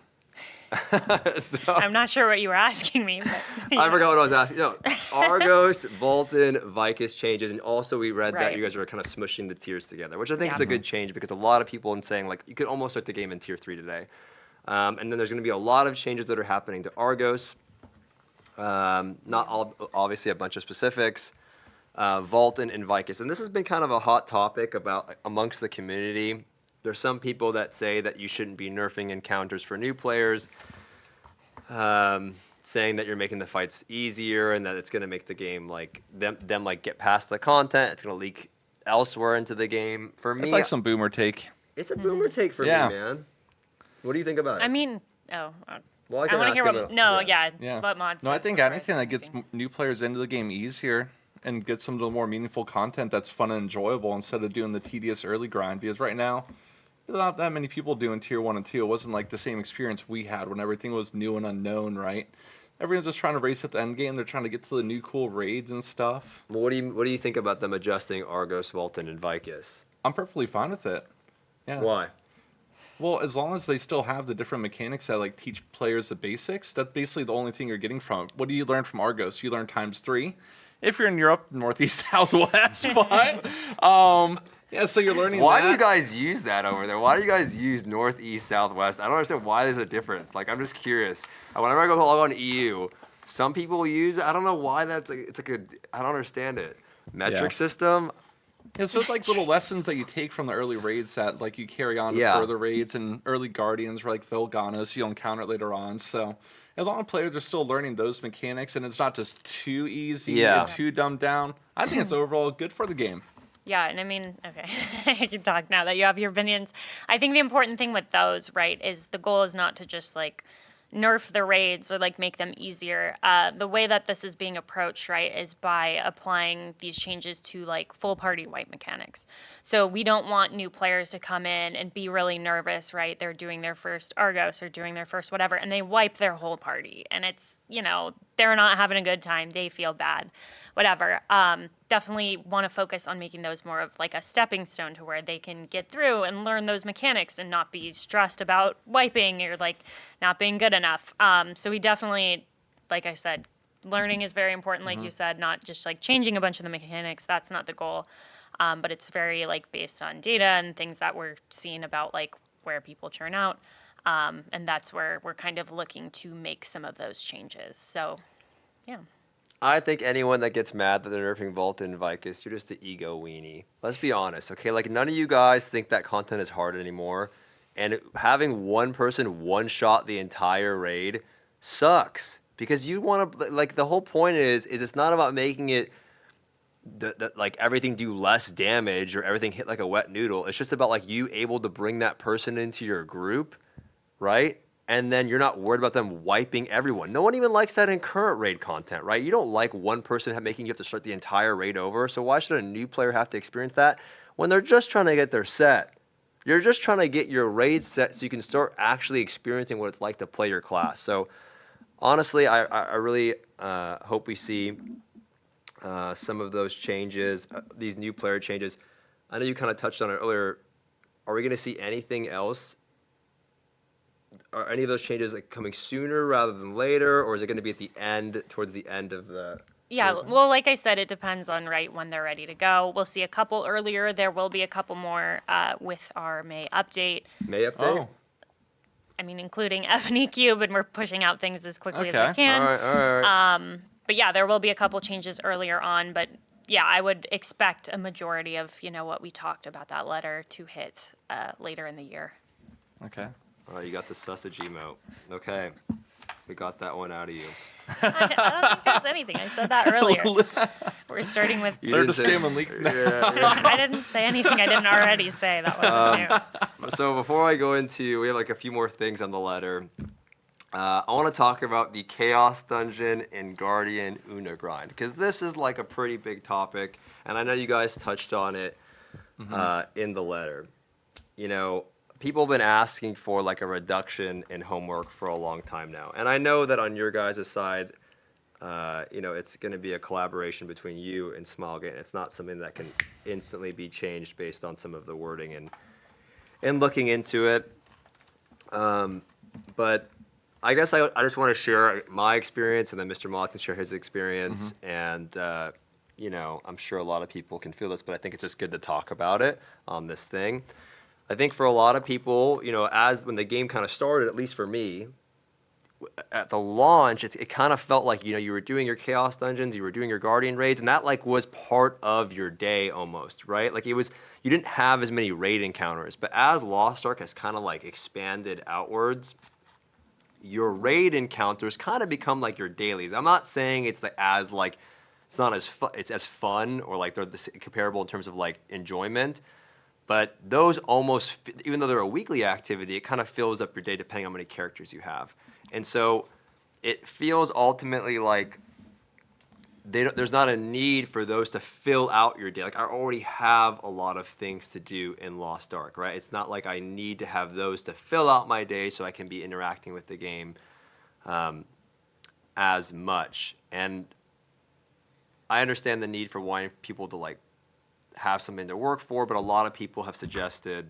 I'm not sure what you were asking me, but I forgot what I was asking. No, Argos, Valtan, Vykas changes, and also we read that Right. you guys are kind of smushing the tiers together, which I think is a good change because a lot of people are saying like you could almost start the game in Tier 3 today. And then there's going to be a lot of changes that are happening to Argos. Not all, obviously a bunch of specifics. Valtan and Vykas, and this has been kind of a hot topic about amongst the community. There's some people that say that you shouldn't be nerfing encounters for new players, saying that you're making the fights easier and that it's going to make the game like them like get past the content. It's going to leak elsewhere into the game. For me, It's like some boomer take. it's a boomer take for Yeah. me, man. What do you think about it? I mean, well, I can want to ask hear him what. a- No, yeah. yeah. What mods? No, I think anything that gets new players into the game easier and gets them to the more meaningful content that's fun and enjoyable instead of doing the tedious early grind. Because right now, there's not that many people doing Tier 1 and 2. It wasn't like the same experience we had when everything was new and unknown, right? Everyone's just trying to race at the end game. They're trying to get to the new cool raids and stuff. Well, what do you think about them adjusting Argos, Valtan, and Vykas? I'm perfectly fine with it. Yeah. Why? Well, as long as they still have the different mechanics that like teach players the basics, that's basically the only thing you're getting from it. What do you learn from Argos? You learn ×3. If you're in Europe, Northeast, Southwest, but yeah, so you're learning Why that. do you guys use that over there? Why do you guys use Northeast, Southwest? I don't understand why there's a difference. Like, I'm just curious. Whenever I go log on EU, some people use it. I don't know why that's like, it's like a, I don't understand it. Metric system? Yeah, so it's like little lessons that you take from the early raids that like you carry on to Yeah. further raids and early guardians like Velganos you'll encounter later on. So as long as players are still learning those mechanics and it's not just too easy Yeah. and too dumbed down, I think it's overall good for the game. Yeah, and I mean, okay, I can talk now that you have your opinions. I think the important thing with those, right, is the goal is not to just like nerf the raids or like make them easier. The way that this is being approached, right, is by applying these changes to like full party wipe mechanics. So we don't want new players to come in and be really nervous, right? They're doing their first Argos or doing their first whatever, and they wipe their whole party, and it's, you know, they're not having a good time. They feel bad, whatever. Definitely want to focus on making those more of like a stepping stone to where they can get through and learn those mechanics and not be stressed about wiping or like not being good enough. So we definitely, like I said, learning is very important, like you said, not just like changing a bunch of the mechanics. That's not the goal. But it's very like based on data and things that we're seeing about like where people churn out. And that's where we're kind of looking to make some of those changes. So, yeah. I think anyone that gets mad that they're nerfing Valtan and Vykas, you're just an ego weenie. Let's be honest, okay? Like, none of you guys think that content is hard anymore. And having one person one-shot the entire raid sucks. Because you want to, like, the whole point is it's not about making it, like, everything do less damage or everything hit like a wet noodle. It's just about, like, you able to bring that person into your group, right? And then you're not worried about them wiping everyone. No one even likes that in current raid content, right? You don't like one person making you have to start the entire raid over. So why should a new player have to experience that when they're just trying to get their set? You're just trying to get your raid set so you can start actually experiencing what it's like to play your class. So honestly, I really hope we see some of those changes, these new player changes. I know you kind of touched on it earlier. Are we going to see anything else? Are any of those changes like coming sooner rather than later, or is it going to be at the end, towards the end of the? Yeah, well, like I said, it depends on when they're ready to go. We'll see a couple earlier. There will be a couple more with our May update. May update? Oh. I mean, including Ebony Cube, and we're pushing out things as quickly as Okay. we can. All right. But yeah, there will be a couple changes earlier on, but yeah, I would expect a majority of, what we talked about that letter to hit later in the year. Okay. All right, you got the sausage emote. Okay, we got that one out of you. I don't think there's anything. I said that earlier. We're starting with... You They're didn't just say- spamming leak. I didn't say anything I didn't already say. That wasn't new. So before I go into, we have like a few more things on the letter. I want to talk about the Chaos Dungeon and Guardian Una grind, because this is like a pretty big topic, and I know you guys touched on it in the letter. People have been asking for like a reduction in homework for a long time now, and I know that on your guys' side, it's going to be a collaboration between you and Smilegate. It's not something that can instantly be changed based on some of the wording and looking into it. But I guess I just want to share my experience, and then Mr. Moth can share his experience. And, I'm sure a lot of people can feel this, but I think it's just good to talk about it on this thing. I think for a lot of people, when the game kind of started, at least for me, at the launch, it kind of felt like, you were doing your Chaos Dungeons, you were doing your Guardian Raids, and that like was part of your day almost, right? Like you didn't have as many raid encounters, but as Lost Ark has kind of like expanded outwards, your raid encounters kind of become like your dailies. I'm not saying it's not as fun, it's as fun or like they're comparable in terms of like enjoyment, but those almost, even though they're a weekly activity, it kind of fills up your day depending on how many characters you have. And so it feels ultimately like there's not a need for those to fill out your day. Like I already have a lot of things to do in Lost Ark, right? It's not like I need to have those to fill out my day so I can be interacting with the game as much. And I understand the need for wanting people to like have something to work for, but a lot of people have suggested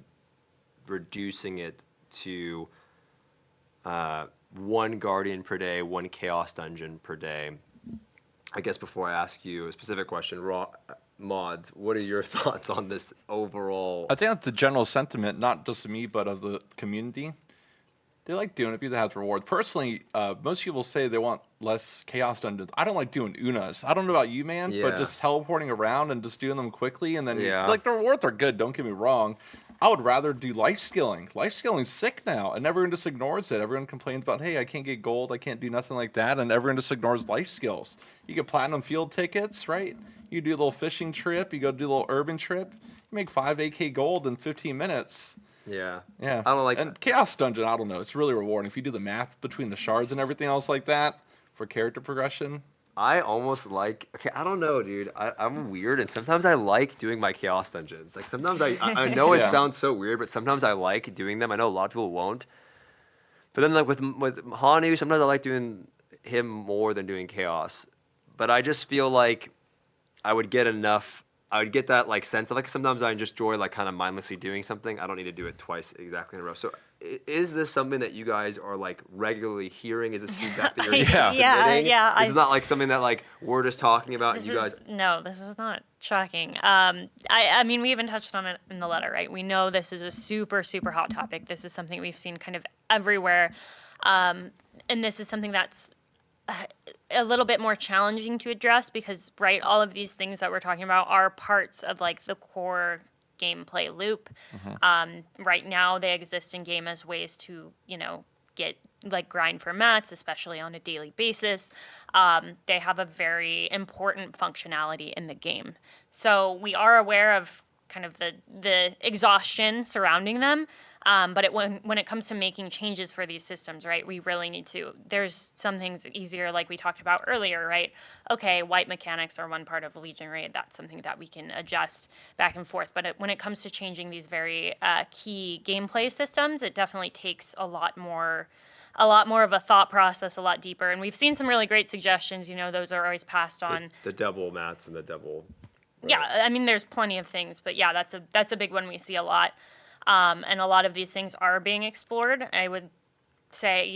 reducing it to one Guardian per day, one Chaos Dungeon per day. I guess before I ask you a specific question, Mods, what are your thoughts on this overall? I think that's the general sentiment, not just of me, but of the community. They like doing it. People have reward. Personally, most people say they want less Chaos Dungeons. I don't like doing Unas. I don't know about you, man, but just teleporting around and just doing them quickly, and then like the rewards are good. Don't get me wrong. I would rather do life skilling. Life skilling's sick now, and everyone just ignores it. Everyone complains about, hey, I can't get gold, I can't do nothing like that, and everyone just ignores life skills. You get platinum field tickets, right? You do a little fishing trip, you go do a little urban trip, you make 5 AK gold in 15 minutes. Yeah. Yeah. I don't like and Chaos Dungeon, I don't know, it's really rewarding. If you do the math between the shards and everything else like that for character progression. I almost like, I don't know, dude. I'm weird, and sometimes I like doing my Chaos Dungeons. Like, sometimes I know it sounds so weird, but sometimes I like doing them. I know a lot of people won't. But then, like, with Hanu, sometimes I like doing him more than doing Chaos. But I just feel like I would get that, like, sense of, like, sometimes I just enjoy, like, kind of mindlessly doing something. I don't need to do it twice exactly in a row. So is this something that you guys are, like, regularly hearing? Is this feedback that you're submitting? Yeah. This is not, like, something that, like, we're just talking about and you guys... No, this is not shocking. I mean, we even touched on it in the letter, right? We know this is a super, super hot topic. This is something we've seen kind of everywhere. And this is something that's a little bit more challenging to address because, right, all of these things that we're talking about are parts of, like, the core gameplay loop. Right now, they exist in game as ways to, get, like, grind for mats, especially on a daily basis. They have a very important functionality in the game. So we are aware of kind of the exhaustion surrounding them. But when it comes to making changes for these systems, right, we really need to. There's some things easier, like we talked about earlier, right? Okay, wipe mechanics are one part of Legion Raid. That's something that we can adjust back and forth. But when it comes to changing these very key gameplay systems, it definitely takes a lot more of a thought process, a lot deeper. And we've seen some really great suggestions. Those are always passed on. The double mats and the double. Right. Yeah, I mean, there's plenty of things, but yeah, that's a big one we see a lot. And a lot of these things are being explored. I would say,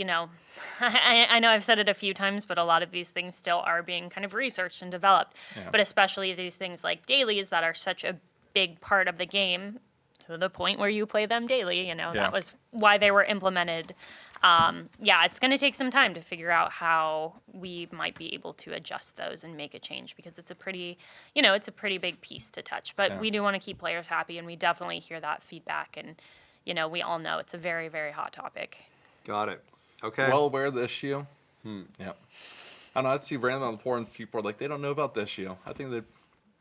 I know I've said it a few times, but a lot of these things still are being kind of researched and developed. Yeah. But especially these things like dailies that are such a big part of the game to the point where you play them daily, that was why they were implemented. yeah, it's going to take some time to figure out how we might be able to adjust those and make a change, because it's a pretty, it's a pretty big piece to touch. But we do want to keep players happy, and we definitely hear that feedback. And, we all know it's a very, very hot topic. Got it. Okay. Well aware of the issue. Yep. I don't know, I see random on the forum, people are like, they don't know about the issue. I think that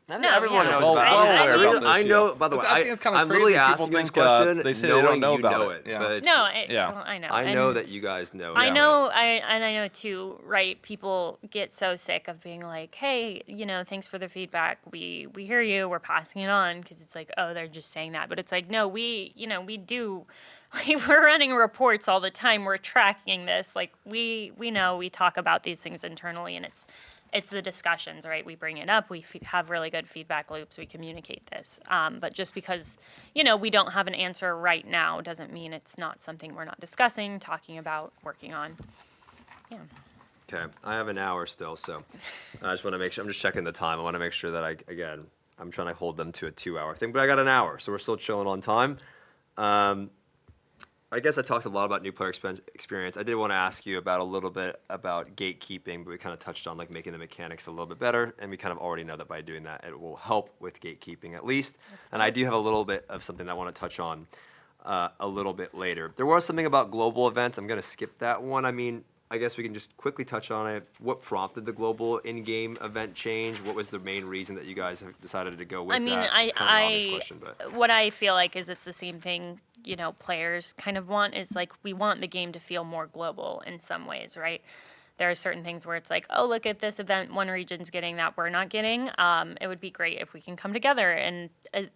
everyone knows Well, about well, it. I know, by the way, I think it's kinda I'm crazy literally people asking this think, question they say they knowing don't know you about know it. it. Yeah. But No, Yeah. I know. I know that you guys know. I know, and I know too, right? People get so sick of being like, hey, thanks for the feedback. We hear you, we're passing it on, because it's like, oh, they're just saying that. But it's like, no, we do, we're running reports all the time. We're tracking this. Like, we know, we talk about these things internally, and it's the discussions, right? We bring it up. We have really good feedback loops. We communicate this. But just because, we don't have an answer right now doesn't mean it's not something we're not discussing, talking about, working on. Yeah. Okay, I have an hour still, so I just want to make sure. I'm just checking the time. I want to make sure that I'm trying to hold them to a 2-hour thing, but I got an hour, so we're still chilling on time. I guess I talked a lot about new player experience. I did want to ask you about a little bit about gatekeeping, but we kind of touched on making the mechanics a little bit better, and we kind of already know that by doing that, it will help with gatekeeping at least. And I do have a little bit of something that I want to touch on a little bit later. There was something about global events. I'm going to skip that one. I mean, I guess we can just quickly touch on it. What prompted the global in-game event change? What was the main reason that you guys have decided to go with that? It's kind of an obvious question, but what I feel like is it's the same thing, players kind of want, is like, we want the game to feel more global in some ways, right? There are certain things where it's like, oh, look at this event one region's getting that we're not getting. It would be great if we can come together, and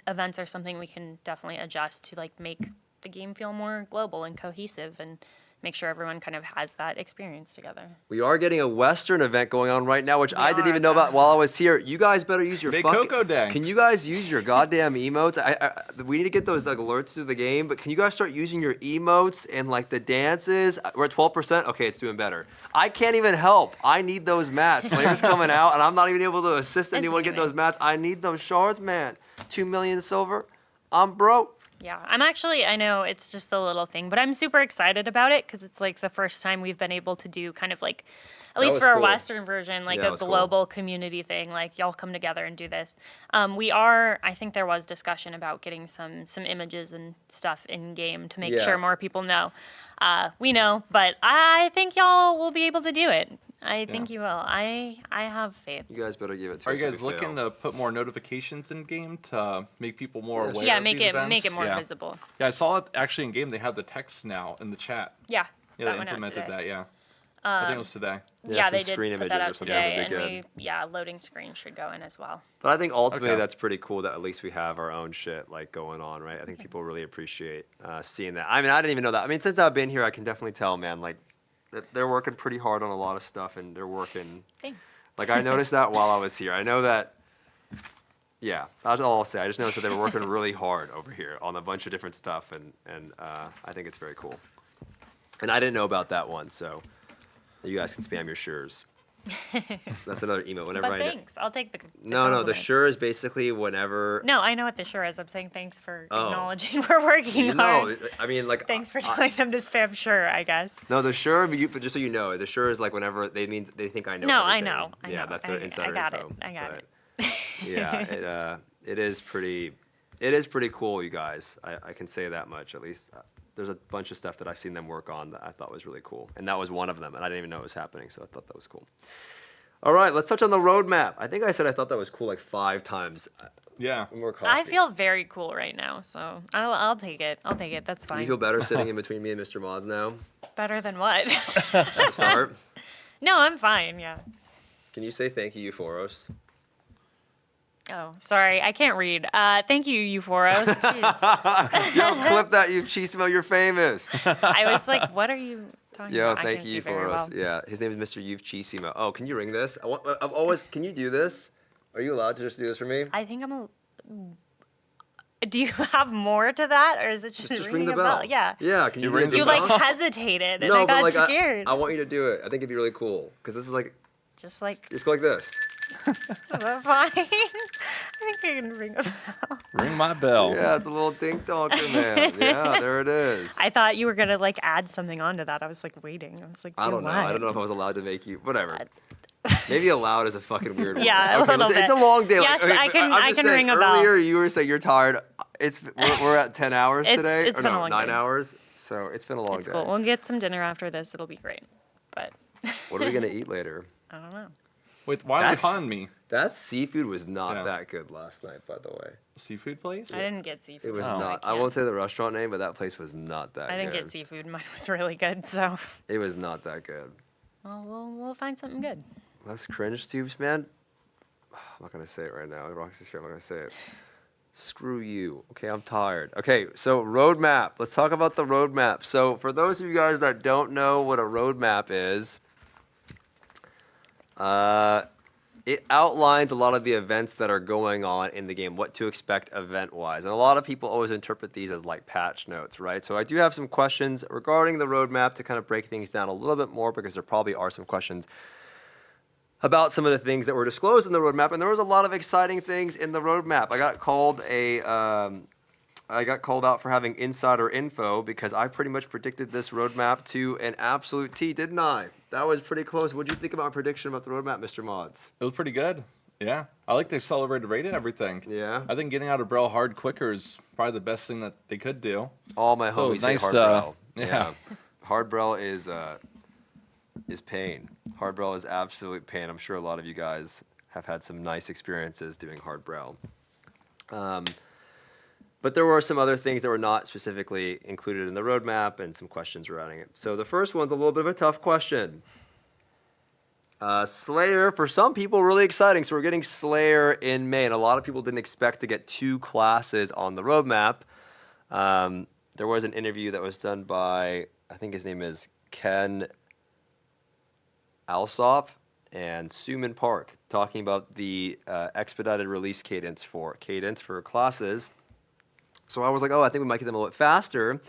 events are something we can definitely adjust to make the game feel more global and cohesive, and make sure everyone kind of has that experience together. we are getting a Western event going on right now, which I didn't even know about while I was here. You guys better use your Big fucking... Cocoa Day. Can you guys use your goddamn emotes? We need to get those alerts to the game, but can you guys start using your emotes and the dances? We're at 12%. Okay, it's doing better. I can't even help. I need those mats. Slayer's coming out, and I'm not even able to assist anyone get those mats. I need those shards, man. 2 million silver. I'm broke. Yeah, I know it's just a little thing, but I'm super excited about it, because it's the first time we've been able to do kind of at least for a Western version, a global community thing, y'all come together and do this. I think there was discussion about getting some images and stuff in game to make sure more people know. We know, but I think y'all will be able to do it. I think you will. I have faith. You guys better give it to Are us. you guys looking to put more notifications in game to make people more aware? Yeah, of make these it events? more visible. Yeah, I saw it actually in game. They have the text now in the chat. Yeah, Yeah, that they went out implemented today. that. Yeah, I think it was today. Yeah, they some did screen put that images out or something today, would be and loading screen should go in as well. But I think ultimately Okay. that's pretty cool that at least we have our own shit going on, right? I think people really appreciate seeing that. I mean, I didn't even know that. I mean, since I've been here, I can definitely tell, man, that they're working pretty hard on a lot of stuff, and they're working. Thanks. I noticed that while I was here. I know that. Yeah, that's all I'll say. I just noticed that they were working really hard over here on a bunch of different stuff, and I think it's very cool. And I didn't know about that one, so you guys can spam your shures. That's another email. Whenever But I thanks. I'll take the No, the compliment. sure is basically whenever. No, I know what the sure is. I'm saying thanks for Oh. acknowledging we're working No, hard. I mean Thanks for telling them to spam sure, I guess. No, the sure, but just so you know, the sure is whenever they think I know. No, I everything. know. I Yeah, know. that's their insider I got info. it. I got but, it. Yeah, it is pretty cool, you guys. I can say that much. At least there's a bunch of stuff that I've seen them work on that I thought was really cool, and that was one of them, and I didn't even know it was happening, so I thought that was cool. All right, let's touch on the roadmap. I think I said I thought that was cool 5 times. Yeah. More coffee. I feel very cool right now, so I'll take it. I'll take it. That's Do fine. you feel better sitting in between me and Mr. Mods now? Better than what? To start? No, I'm fine. Yeah. Can you say thank you, Euphoros? Oh, sorry, I can't read. Thank you, Euphoros. Jeez. Yo, clip that, Eupchisimo, you're famous. I was like, what are you talking Yo, about? I thank couldn't you, see very Euphoros. well. Yeah, his name is Mr. Eupchisimo. Oh, can you ring this? I've always. Can you do this? Are you allowed to just do this for me? I think I'm a. Do you have more to that, or is it just, Just ring ring the a bell. Yeah. Yeah, can you ring ring the You the bell? bell? hesitated, and No, I but got scared. I want you to do it. I think it'd be really cool because this is Just like, just go like this. is that fine? I think I can ring a bell. Ring my bell. Yeah, it's a little ding dong man. Yeah, there it is. I thought you were gonna like add something onto that. I was like waiting. I was like, I don't know. I don't know if I was allowed to make you. Whatever. Maybe allowed is a fucking weird word. Yeah, okay, a little bit. It's a long day. Yes, okay, I can. I'm I just can saying, ring a bell. Earlier, you were saying you're tired. We're at 10 hours today. It's or been no, a long 9 day. hours. So it's been a long It's day. cool. We'll get some dinner after this. It'll be great. But What are we gonna eat later? I don't know. Wait, why are they calling me? That seafood was not Yeah. that good last night, by the way. Seafood place? I didn't get seafood. It was so not. I can't. won't say the restaurant name, but that place was not that good. I didn't get seafood. Mine was really good. So It was not that good. well, we'll find something good. That's cringe, Stoopzz, man. I'm not gonna say it right now. Roxy's here. I'm not gonna say it. Screw you. Okay, I'm tired. Okay, so roadmap. Let's talk about the roadmap. So for those of you guys that don't know what a roadmap is, it outlines a lot of the events that are going on in the game, what to expect event-wise. And a lot of people always interpret these as like patch notes, right? So I do have some questions regarding the roadmap to kind of break things down a little bit more because there probably are some questions about some of the things that were disclosed in the roadmap, and there was a lot of exciting things in the roadmap. I got called out for having insider info because I pretty much predicted this roadmap to an absolute T, didn't I? That was pretty close. What did you think about my prediction about the roadmap, Mr. Mods? It was pretty good. Yeah. I like the accelerated rate and everything. Yeah. I think getting out of Brel hard quicker is probably the best thing that they could do. All my So homies it's say nice hard to- Brel. yeah. Hard Brel is pain. Hard Brel is absolute pain. I'm sure a lot of you guys have had some nice experiences doing hard Brel. But there were some other things that were not specifically included in the roadmap and some questions surrounding it. So the first one's a little bit of a tough question. Slayer, for some people, really exciting. So we're getting Slayer in May, and a lot of people didn't expect to get 2 classes on the roadmap. There was an interview that was done by, I think his name is Ken Alsop and Suman Park, talking about the expedited release cadence for classes. So I was like, oh, I think we might get them a little bit faster.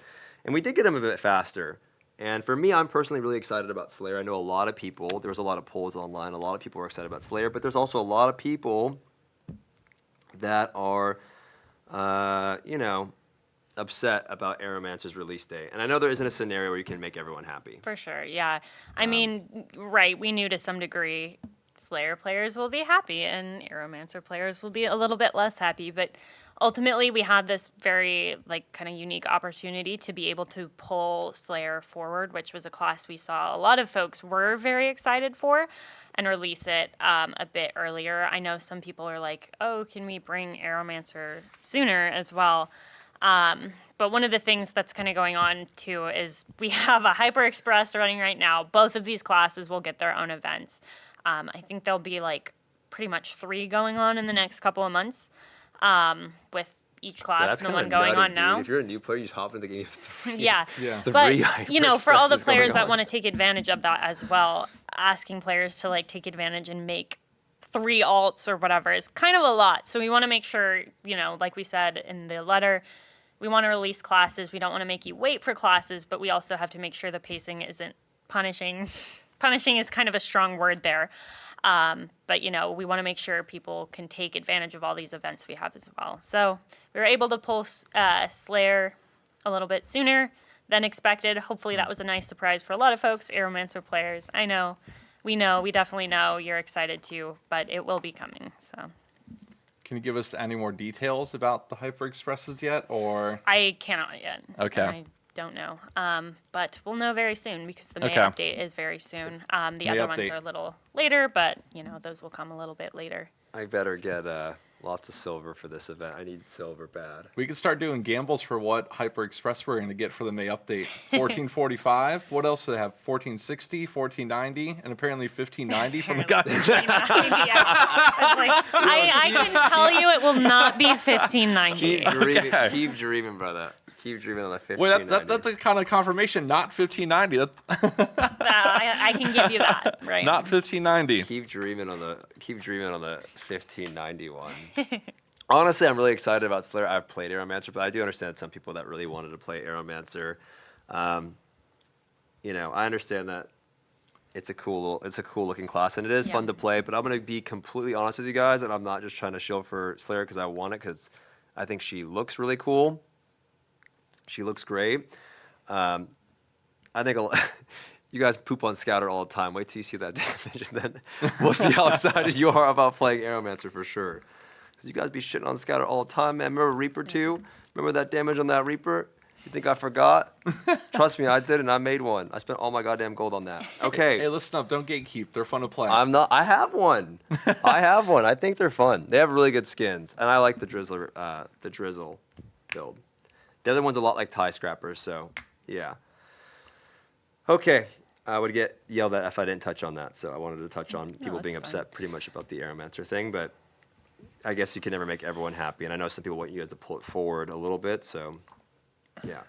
And we did get them a bit faster. And for me, I'm personally really excited about Slayer. I know a lot of people, there was a lot of polls online, a lot of people were excited about Slayer, but there's also a lot of people that are, upset about Aeromancer's release date. And I know there isn't a scenario where you can make everyone happy. For sure, yeah. I mean, right, we knew to some degree Slayer players will be happy and Aeromancer players will be a little bit less happy, but ultimately we had this very kind of unique opportunity to be able to pull Slayer forward, which was a class we saw a lot of folks were very excited for, and release it a bit earlier. I know some people are like, oh, can we bring Aeromancer sooner as well? But one of the things that's kind of going on too is we have a Hyper Express running right now. Both of these classes will get their own events. I think there'll be pretty much 3 going on in the next couple of months, with each class and the one going on now. If you're a new player, you just hop in the game. Yeah. Yeah. But, for all the Expresses players going that on. want to take advantage of that as well, asking players to take advantage and make 3 alts or whatever is kind of a lot. So we want to make sure, like we said in the letter, we want to release classes. We don't want to make you wait for classes, but we also have to make sure the pacing isn't punishing. Punishing is kind of a strong word there. But, we want to make sure people can take advantage of all these events we have as well. So we were able to pull Slayer a little bit sooner than expected. Hopefully that was a nice surprise for a lot of folks, Aeromancer players. I know, we definitely know you're excited too, but it will be coming, so. Can you give us any more details about the Hyper Expresses yet, or? I cannot yet. Okay. I don't know. But we'll know very soon because the May Okay. update is very soon. The May other ones update. are a little later, but, those will come a little bit later. I better get lots of silver for this event. I need silver bad. We could start doing gambles for what Hyper Express we're going to get for the May update. 1445. What else do they have? 1460, 1490, and apparently 1590 from the guy. I can tell you it will not be 1590. Keep dreaming, Okay. keep dreaming, brother. Keep dreaming on the 1590. Wait, that's a kind of confirmation. Not 1590. I can give you that, right? Not 1590. Keep dreaming on the 1591. Honestly, I'm really excited about Slayer. I've played Aeromancer, but I do understand some people that really wanted to play Aeromancer. I understand that it's a cool looking class, and it is fun to play. But I'm gonna be completely honest with you guys, and I'm not just trying to shill for Slayer because I want it, because I think she looks really cool. She looks great. I think you guys poop on Scouter all the time. Wait till you see that damage, and then we'll see how excited you are about playing Aeromancer for sure. Because you guys be shitting on Scouter all the time, man. Remember Reaper 2? Remember that damage on that Reaper? You think I forgot? Trust me, I did, and I made one. I spent all my goddamn gold on that. Okay. Hey, listen up. Don't gatekeep. They're fun to play. I have one. I think they're fun. They have really good skins, and I like the Drizzle build. The other one's a lot like Tie Scrappers, so yeah. Okay. I would get yelled at if I didn't touch on that, so I wanted to touch on people being upset pretty much about the Aeromancer thing, but I guess you can never make everyone happy, and I know some people want you guys to pull it forward a little bit, so... yeah.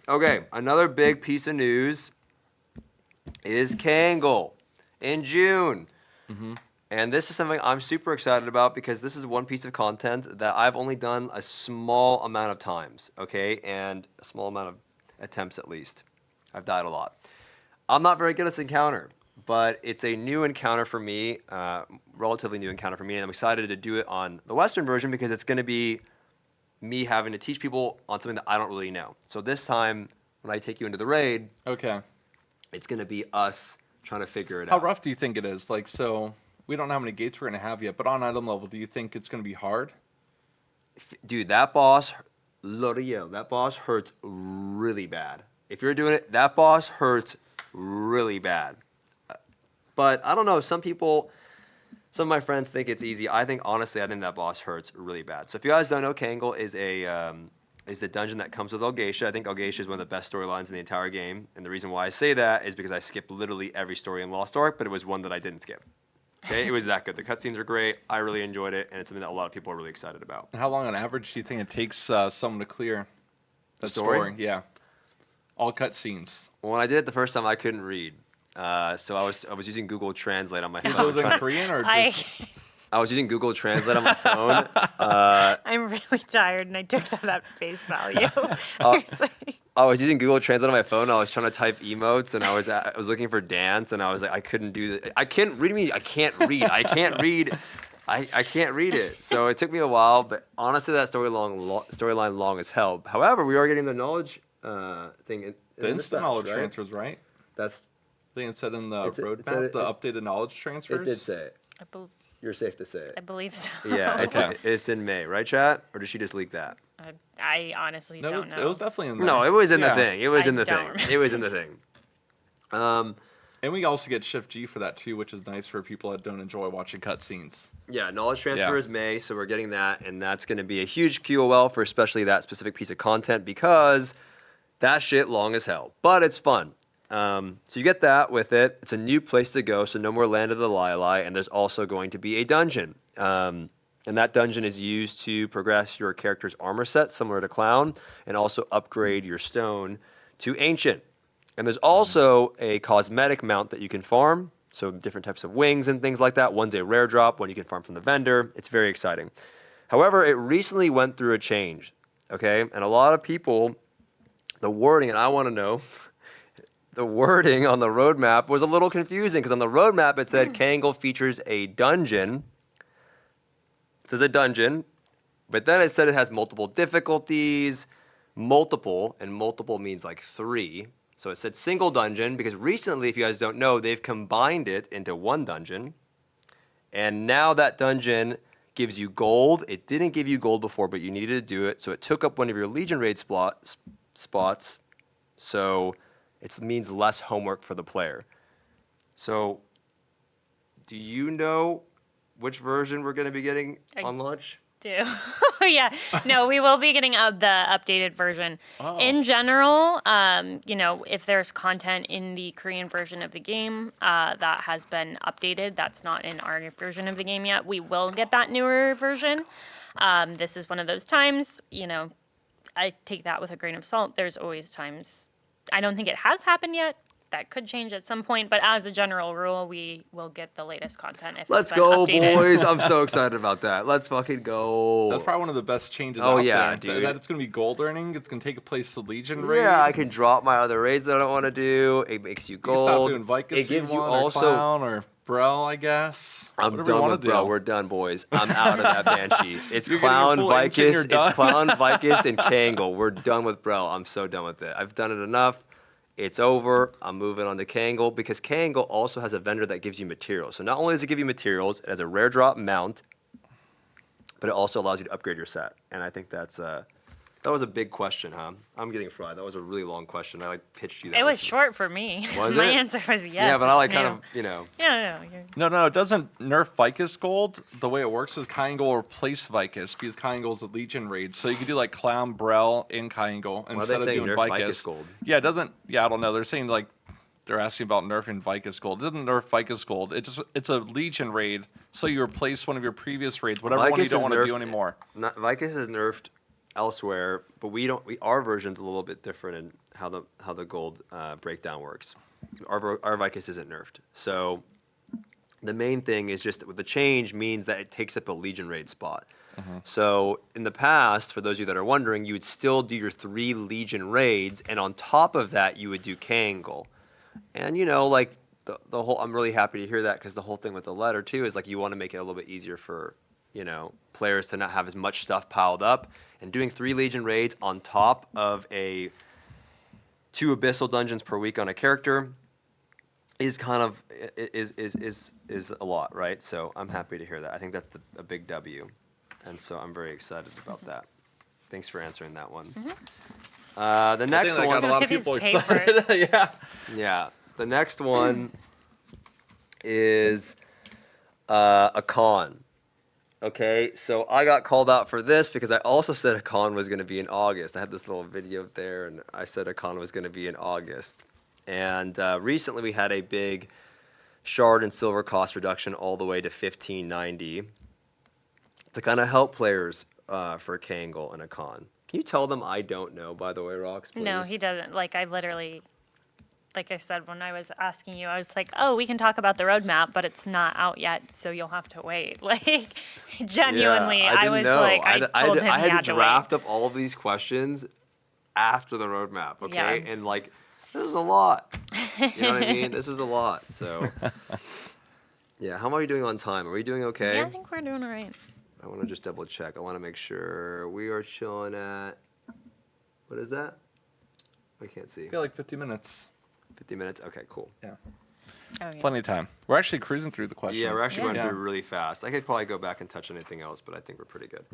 Okay, another big piece of news is Kayangel in June. And this is something I'm super excited about because this is one piece of content that I've only done a small amount of times, okay? And a small amount of attempts at least. I've died a lot. I'm not very good at this encounter, but it's a new encounter for me, relatively new encounter for me, and I'm excited to do it on the Western version because it's going to be me having to teach people on something that I don't really know. So this time, when I take you into the raid, it's going to be us trying to figure it out. How rough do you think it is? Like, so we don't know how many gates we're going to have yet, but on item level, do you think it's going to be hard? Dude, that boss, L'Oreal, that boss hurts really bad. If you're doing it, that boss hurts really bad. But I don't know, some of my friends think it's easy. Honestly, I think that boss hurts really bad. So if you guys don't know, Kayangel is the dungeon that comes with Elgacia. I think Elgacia is one of the best storylines in the entire game. And the reason why I say that is because I skipped literally every story in Lost Ark, but it was one that I didn't skip. Okay, it was that good. The cutscenes are great. I really enjoyed it, and it's something that a lot of people are really excited about. And how long on average do you think it takes someone to clear the story? Yeah, all cutscenes. When I did it the first time, I couldn't read. So I was using Google Translate on my phone. Was it in Korean or just... I was using Google Translate on my phone. I'm really tired, and I took that at face value. I was using Google Translate on my phone. I was trying to type emotes, and I was looking for dance, and I was like, I couldn't do that. I can't read me. I can't read. I can't read. I can't read it. So it took me a while, but honestly, that storyline long as hell. However, we are getting the knowledge thing. The instant knowledge transfers, right? That's. I think it said in the roadmap, the updated knowledge transfers. It did say it. You're safe to say it. I believe so. Yeah, it's in May, right, chat? Or did she just leak that? I honestly don't know. It was definitely in there. No, it was in the thing. It was in the thing. It was in the thing. And we also get Shift G for that too, which is nice for people that don't enjoy watching cutscenes. Yeah, knowledge transfer is May, so we're getting that, and that's going to be a huge QOL for especially that specific piece of content because that shit long as hell. But it's fun. So you get that with it. It's a new place to go, so no more Land of the Lili, and there's also going to be a dungeon. And that dungeon is used to progress your character's armor set, similar to Clown, and also upgrade your stone to Ancient. And there's also a cosmetic mount that you can farm, so different types of wings and things like that. One's a rare drop, one you can farm from the vendor. It's very exciting. However, it recently went through a change, okay? And a lot of people, the wording, and I want to know... the wording on the roadmap was a little confusing because on the roadmap it said Kayangel features a dungeon. It says a dungeon, but then it said it has multiple difficulties, and multiple means like 3. So it said single dungeon because recently, if you guys don't know, they've combined it into one dungeon. And now that dungeon gives you gold. It didn't give you gold before, but you needed to do it. So it took up one of your Legion raid spots. So... it means less homework for the player. So, do you know which version we're going to be getting on launch? Do. Yeah. No, we will be getting the updated version. Oh. In general, if there's content in the Korean version of the game that has been updated, that's not in our version of the game yet, we will get that newer version. This is one of those times, I take that with a grain of salt. There's always times... I don't think it has happened yet, that could change at some point. But as a general rule, we will get the latest content if Let's it's been go, updated. boys. I'm so excited about that. Let's fucking go. That's probably one of the best changes Oh, out yeah, there. dude. That it's going to be gold earning. It's going to take place the Legion raid. Yeah, I can drop my other raids that I don't want to do. It makes you You can stop gold. doing Vykas It gives you or also. Clown or Brel, I guess. I'm Whatever you done wanna with do. Bro. We're done, boys. I'm out of that Banshee. It's You're getting Clown, your full engine, Vykas. you're done. It's Clown, Vykas, and Kayangel. We're done with Bro. I'm so done with it. I've done it enough. It's over. I'm moving on to Kayangel because Kayangel also has a vendor that gives you materials. So not only does it give you materials, it has a rare drop mount, but it also allows you to upgrade your set. And I think that's that was a big question, huh? I'm getting fried. That was a really long question. I like pitched you that. It was short for me. Was My it? answer was yes. Yeah, but I like it's kind new. of, you know. Yeah, No, it doesn't nerf Vykas gold. The way it works is Kayangel will replace Vykas because Kayangel is a Legion raid. So you can do like Clown, Brel, and Kayangel Why are instead they of saying doing nerf Vykas. Vykas gold? Yeah, it doesn't. Yeah, I don't know. They're saying like they're asking about nerfing Vykas gold. It doesn't nerf Vykas gold. It's a Legion raid. So you replace one of your previous raids, whatever one you Vykas don't is want to do nerfed- anymore. Vykas is nerfed elsewhere, but our version's a little bit different in how the gold breakdown works. Our Vykas isn't nerfed. So the main thing is just that the change means that it takes up a Legion raid spot. So in the past, for those of you that are wondering, you would still do your 3 Legion raids, and on top of that, you would do Kayangel. And like the whole, I'm really happy to hear that because the whole thing with the letter too is like you want to make it a little bit easier for players to not have as much stuff piled up. And doing 3 Legion raids on top of 2 Abyssal dungeons per week on a character is kind of is a lot, right? So I'm happy to hear that. I think that's a big W, and so I'm very excited about that. Thanks for answering that one. The next I one, got a lot of Look at people his excited. yeah, the next one is Akkan. Okay, so I got called out for this because I also said Akkan was going to be in August. I had this little video there, and I said Akkan was going to be in August. And recently we had a big shard and silver cost reduction all the way to 1590 to kind of help players for Kayangel and Akkan. Can you tell them I don't know, by the way, Roxx, please? No, he doesn't. Like, I literally, like I said, when I was asking you, I was like, oh, we can talk about the roadmap, but it's not out yet, so you'll have to wait. Like, genuinely, Yeah, I didn't was know. like, I told him I he had had to to draft wait. up all of these questions after the roadmap, okay? Yeah. And like, this is a lot. You know what I mean? This is a lot. So, yeah. How are you doing on time? Are we doing okay? Yeah, I think we're doing all right. I want to just double check. I want to make sure we are chilling at. What is that? I can't see. Yeah, like 50 minutes. 50 minutes. Okay, cool. Yeah. Oh, yeah. Plenty of time. We're actually cruising through the questions. Yeah, we're actually going Yeah. through really fast. I could probably go back and touch on anything else, but I think we're pretty good.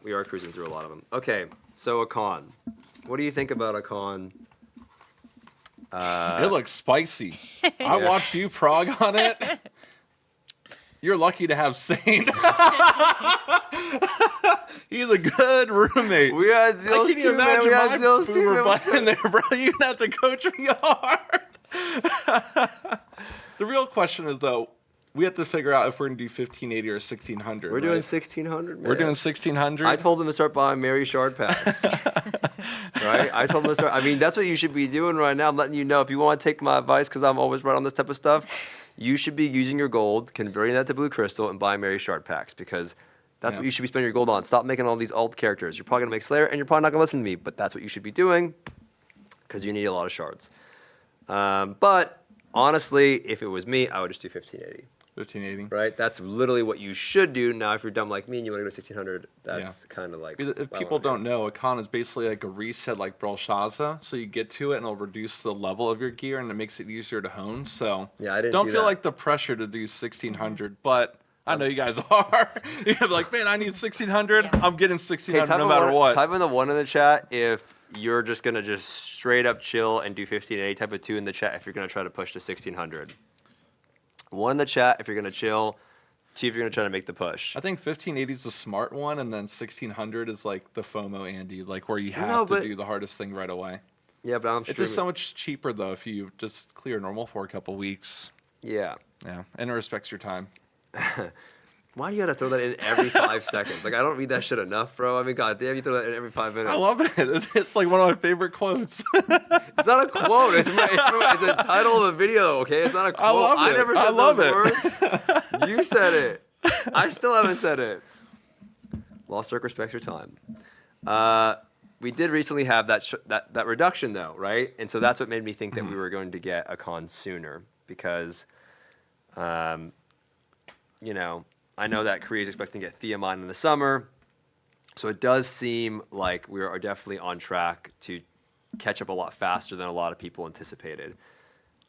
We are cruising through a lot of them. Okay, so Akkan. What do you think about Akkan? It looks spicy. I watched you prog on it. You're lucky to have Saint. He's a good roommate. We had I Zeals can't too, even man. We imagine had my Zeals too, boomer man. butt in there, bro. You're gonna have to coach me hard. The real question is though, we have to figure out if we're gonna do 1580 or 1600. We're doing right? 1600, man. We're doing 1600. I told them to start buying Mary Shard packs. Right? I told them to start. I mean, that's what you should be doing right now. I'm letting you know. If you want to take my advice, because I'm always right on this type of stuff, you should be using your gold, converting that to blue crystal, and buying Mary Shard packs, because that's what you should be spending your gold on. Stop making all these alt characters. You're probably going to make Slayer, and you're probably not going to listen to me, but that's what you should be doing, because you need a lot of shards. But honestly, if it was me, I would just do 1580. 1580. Right? That's literally what you should do. Now, if you're dumb like me and you want to go to 1600, that's kind of like... If people don't know, Akkan is basically like a reset like Belshazzar. So you get to it and it'll reduce the level of your gear and it makes it easier to hone. So Yeah, I didn't don't do feel that. like the pressure to do 1600, but I know you guys are. You're like, man, I need 1600. Yeah. I'm getting 1600 type no in matter one, what. Type in the 1 in the chat if you're just going to just straight up chill and do 1580. Type a 2 in the chat if you're going to try to push to 1600. 1 in the chat if you're going to chill. 2 if you're going to try to make the push. I think 1580 is the smart one, and then 1600 is like the FOMO Andy, like where you have No, to but- do the hardest thing right away. Yeah, but I'm It's just so much cheaper though if you just clear normal for a couple weeks. Yeah. Yeah, and it respects your time. Why do you gotta throw that in every 5 seconds? Like, I don't read that shit enough, bro. I mean, god damn, you throw that in every 5 minutes. I love it. It's like one of my favorite quotes. It's not a quote. It's the title of a video, okay? It's not a quote. I love it. I never said those words. You said it. I still haven't said it. Lost Ark respects your time. We did recently have that reduction, though, right? And so that's what made me think that we were going to get a con sooner because, you know, I know that Korea is expecting to get Theamine in the summer, so it does seem like we are definitely on track to catch up a lot faster than a lot of people anticipated.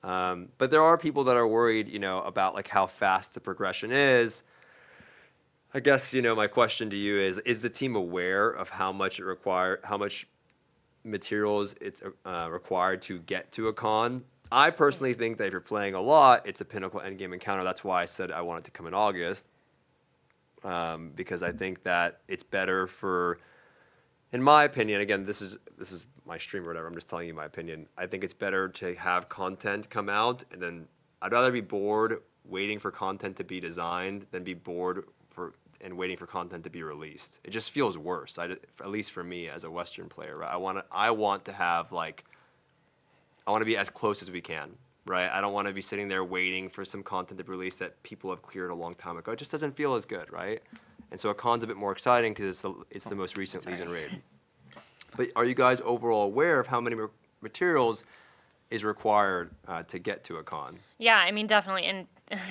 But there are people that are worried, you know, about like how fast the progression is. I guess, you know, my question to you is the team aware of how much materials it's required to get to a con? I personally think that if you're playing a lot, it's a pinnacle endgame encounter. That's why I said I want it to come in August. Because I think that it's better for, in my opinion, again, this is my stream or whatever, I'm just telling you my opinion. I think it's better to have content come out, and then I'd rather be bored waiting for content to be designed than be bored and waiting for content to be released. It just feels worse, at least for me as a Western player. Right? I want to have like, I want to be as close as we can. Right, I don't want to be sitting there waiting for some content to be released that people have cleared a long time ago. It just doesn't feel as good, right? And so a con's a bit more exciting because it's the most recent Legion raid. But are you guys overall aware of how many materials is required to get to a con? Yeah, I mean, definitely. And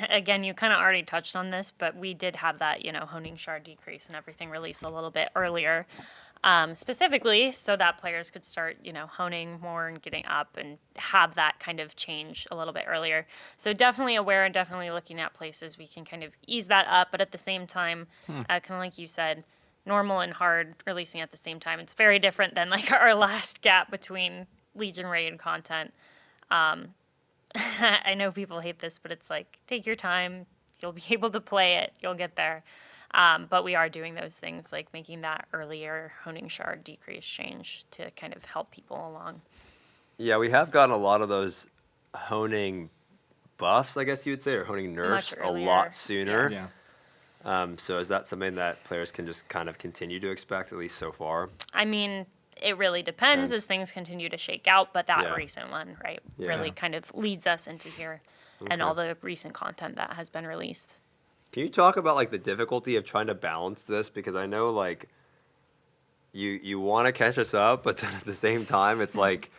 again, you kind of already touched on this, but we did have that, you know, honing shard decrease and everything released a little bit earlier. Specifically so that players could start, you know, honing more and getting up and have that kind of change a little bit earlier. So definitely aware and definitely looking at places we can kind of ease that up. But at the same time, kind of like you said, normal and hard releasing at the same time. It's very different than like our last gap between Legion raid content. I know people hate this, but it's like, take your time. You'll be able to play it. You'll get there. But we are doing those things like making that earlier honing shard decrease change to kind of help people along. Yeah, we have gotten a lot of those honing buffs, I guess you would say, or honing nerfs a lot sooner. Yes. Yeah. So is that something that players can just kind of continue to expect, at least so far? I mean, it really depends as things continue to shake out, but that recent one, right, really kind of leads us into here and all the recent content that has been released. Can you talk about like the difficulty of trying to balance this? Because I know like you want to catch us up, but then at the same time, it's like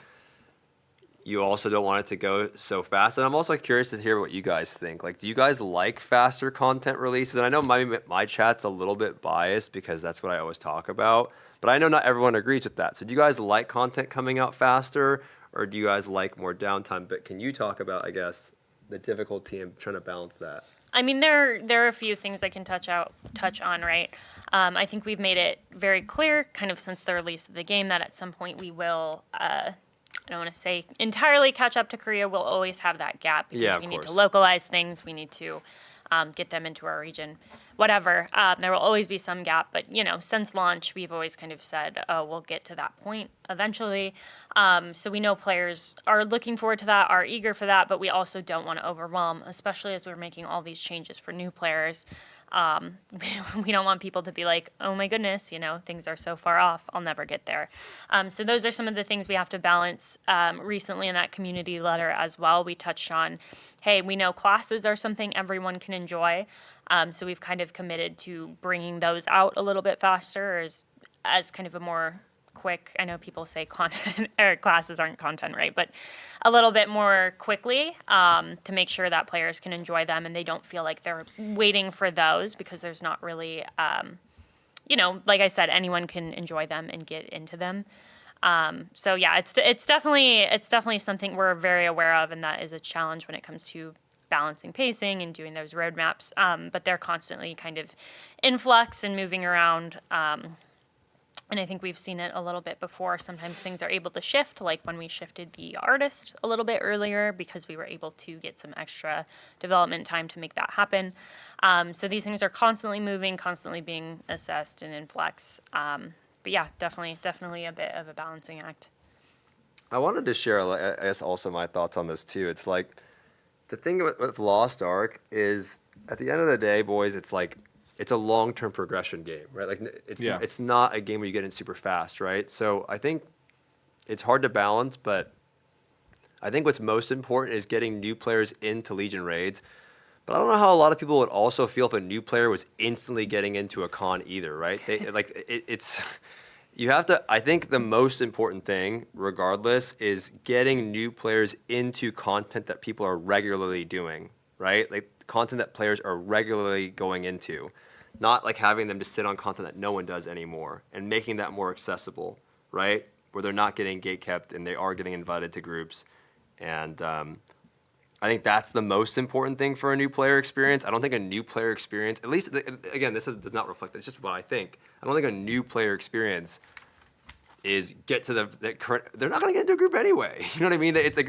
you also don't want it to go so fast. And I'm also curious to hear what you guys think. Like, do you guys like faster content releases? And I know my chat's a little bit biased because that's what I always talk about. But I know not everyone agrees with that. So do you guys like content coming out faster, or do you guys like more downtime? But can you talk about, I guess, the difficulty in trying to balance that? I mean, there are a few things I can touch on, right? I think we've made it very clear, kind of since the release of the game, that at some point we will, I don't want to say entirely catch up to Korea. We'll always have that gap because we need to localize things. We need to get them into our region, whatever. There will always be some gap, but you know, since launch, we've always kind of said, oh, we'll get to that point eventually. So we know players are looking forward to that, are eager for that, but we also don't want to overwhelm, especially as we're making all these changes for new players. We don't want people to be like, oh my goodness, you know, things are so far off, I'll never get there. So those are some of the things we have to balance. Recently in that community letter as well, we touched on, hey, we know classes are something everyone can enjoy. So we've kind of committed to bringing those out a little bit faster as kind of a more quick, I know people say content or classes aren't content, right? But a little bit more quickly to make sure that players can enjoy them and they don't feel like they're waiting for those, because there's not really, you know, like I said, anyone can enjoy them and get into them. So yeah, it's definitely something we're very aware of, and that is a challenge when it comes to balancing pacing and doing those roadmaps. But they're constantly kind of in flux and moving around. And I think we've seen it a little bit before. Sometimes things are able to shift, like when we shifted the artist a little bit earlier because we were able to get some extra development time to make that happen. So these things are constantly moving, constantly being assessed and in flux. But yeah, definitely a bit of a balancing act. I wanted to share, I guess, also my thoughts on this too. It's like, the thing with Lost Ark is, at the end of the day, boys, it's like, it's a long-term progression game, right? Like it's not a game where you get in super fast, right? So I think it's hard to balance, but I think what's most important is getting new players into Legion raids. But I don't know how a lot of people would also feel if a new player was instantly getting into a con either, right? It's you have to. I think the most important thing, regardless, is getting new players into content that people are regularly doing, right? Like content that players are regularly going into, not like having them just sit on content that no one does anymore, and making that more accessible, right? Where they're not getting gatekept and they are getting invited to groups, and I think that's the most important thing for a new player experience. I don't think a new player experience, at least, again, does not reflect that. It's just what I think. I don't think a new player experience is get to the current. They're not going to get into a group anyway. You know what I mean? It's like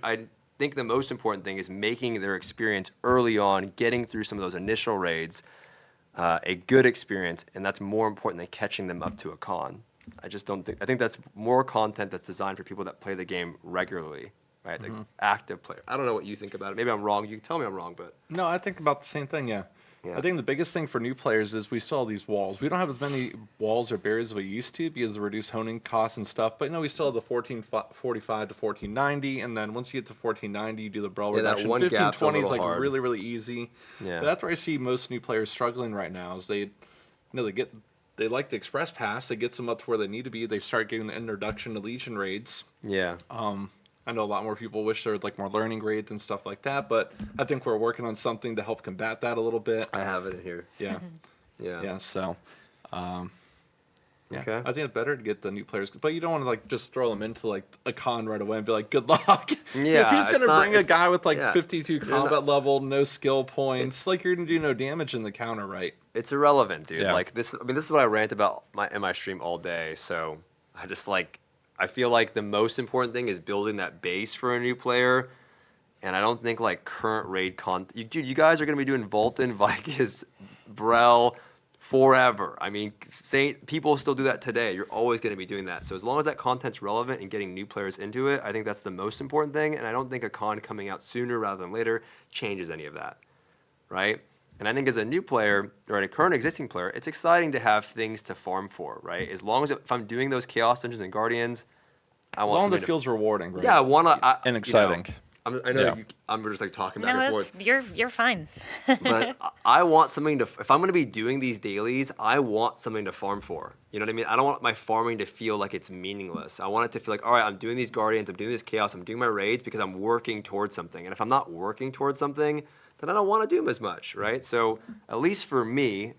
I think the most important thing is making their experience early on, getting through some of those initial raids, a good experience, and that's more important than catching them up to a con. I just don't think. I think that's more content that's designed for people that play the game regularly. Right, like active player. I don't know what you think about it. Maybe I'm wrong. You can tell me I'm wrong, but no, I think about the same thing. Yeah. I think the biggest thing for new players is we still have these walls. We don't have as many walls or barriers as we used to because of reduced honing costs and stuff. But we still have the 1445 to 1490, and then once you get to 1490, you do the brawl reduction. 1520 is like hard. Really, really easy. Yeah, but that's where I see most new players struggling right now. Is they like the express pass. It gets them up to where they need to be. They start getting the introduction to Legion raids. Yeah. I know a lot more people wish there were like more learning grades and stuff like that, but I think we're working on something to help combat that a little bit. I have it in here. Yeah. Yeah. So, yeah. Okay. I think it's better to get the new players, but you don't want to like just throw them into like a con right away and be like, good luck. Yeah. If he's going to bring a guy with like 52 combat level, no skill points, like you're going to do no damage in the counter, right? It's irrelevant, dude. Yeah. Like this. I mean, this is what I rant about in my stream all day. So I just I feel like the most important thing is building that base for a new player, and I don't think like current raid content. Dude, you guys are gonna be doing Valtan, Vykas, Brel forever. I mean, people still do that today. You're always gonna be doing that. So as long as that content's relevant and getting new players into it, I think that's the most important thing. And I don't think a con coming out sooner rather than later changes any of that, right? And I think as a new player or a current existing player, it's exciting to have things to farm for, right? As long as if I'm doing those Chaos Dungeons and Guardians, I want something that feels rewarding, right? Yeah, I want to. And exciting. I know I'm just like talking back and forth. You're fine. But I want something to. If I'm going to be doing these dailies, I want something to farm for. You know what I mean? I don't want my farming to feel like it's meaningless. I want it to feel like, all right, I'm doing these Guardians, I'm doing this Chaos, I'm doing my raids because I'm working towards something. And if I'm not working towards something, then I don't want to do them as much, right? So at least for me,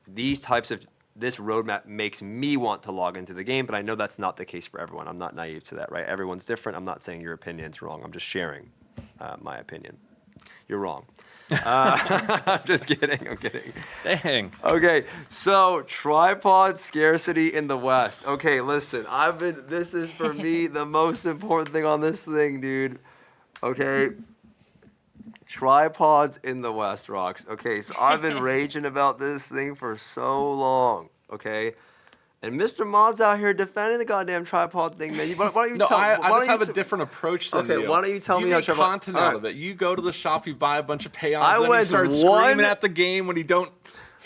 this roadmap makes me want to log into the game, but I know that's not the case for everyone. I'm not naive to that, right? Everyone's different. I'm not saying your opinion's wrong. I'm just sharing my opinion. You're wrong. I'm just kidding. I'm kidding. Dang. Okay, so tripod scarcity in the West. Okay, listen, this is for me the most important thing on this thing, dude. Okay. Tripods in the West, Roxx. Okay, so I've been raging about this thing for so long, okay? And Mr. Mod's out here defending the goddamn tripod thing, man. Why don't you tell me? I just have a different approach than you. Okay, why don't you tell me how tripod... You make content out of it. You go to the shop, you buy a bunch of payons, then you start screaming at the game when you don't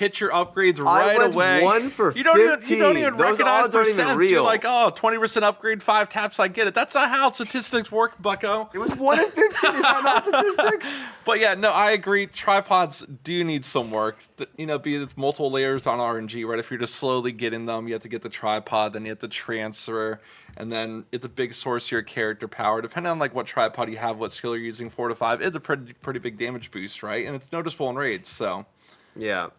hit your upgrades right away. 1 for you don't 15. Even, you don't even Those recognize odds aren't even percents. real. You're like, oh, 20% upgrade, 5 taps, I get it. That's not how statistics work, bucko. It was 1 in 15. Is that not statistics? But yeah, no, I agree. Tripods do need some work. Be it multiple layers on RNG, right? If you're just slowly getting them, you have to get the tripod, then you have to transfer, and then it's a big source of your character power. Depending on like what tripod you have, what skill you're using, 4 to 5, it's a pretty big damage boost, right? And it's noticeable in raids, so yeah.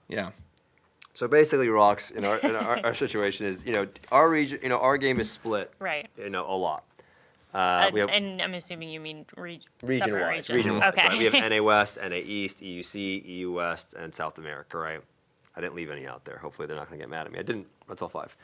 So basically, Roxx, in our situation is, our region, our game is split, right? A lot. And I'm assuming you mean region-wise. Okay. Right? We have NA West, NA East, EUC, EU West, and South America, right? I didn't leave any out there. Hopefully, they're not going to get mad at me. I didn't. That's all 5.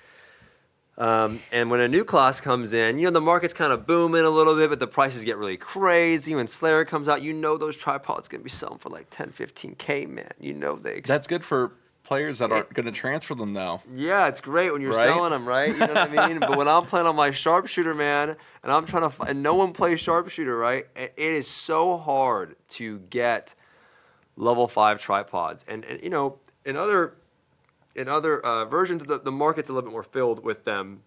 And when a new class comes in, the market's kind of booming a little bit, but the prices get really crazy. When Slayer comes out, those tripods going to be selling for like 10, 15K, man. That's good for players that aren't going to transfer them now. Yeah, it's great when you're selling them, right? You know what I mean? But when I'm playing on my sharpshooter, man, and I'm trying to, and no one plays sharpshooter, right? It is so hard to get level 5 tripods. And you know, in other versions, the market's a little bit more filled with them.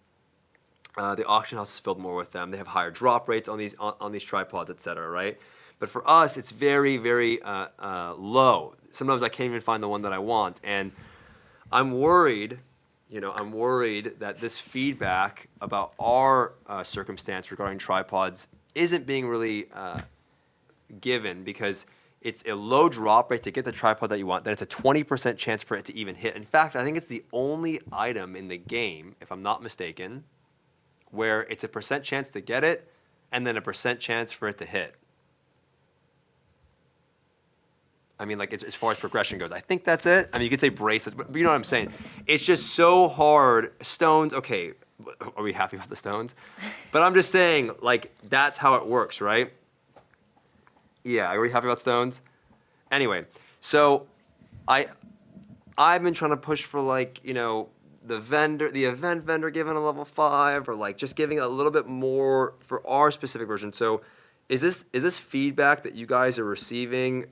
The auction house is filled more with them. They have higher drop rates on these tripods, etc. Right? But for us, it's very, very low. Sometimes I can't even find the one that I want, and I'm worried. You know, I'm worried that this feedback about our circumstance regarding tripods isn't being really given, because it's a low drop rate to get the tripod that you want. Then it's a 20% chance for it to even hit. In fact, I think it's the only item in the game, if I'm not mistaken, where it's a % chance to get it and then a % chance for it to hit. I mean, like, as far as progression goes, I think that's it. I mean, you could say bracelets, but you know what I'm saying. It's just so hard. Stones, okay, are we happy about the stones? But I'm just saying, like, that's how it works, right? Yeah, are we happy about stones? Anyway, so I've been trying to push for, like, you know, the event vendor giving a level 5, or like just giving a little bit more for our specific version. So is this feedback that you guys are receiving?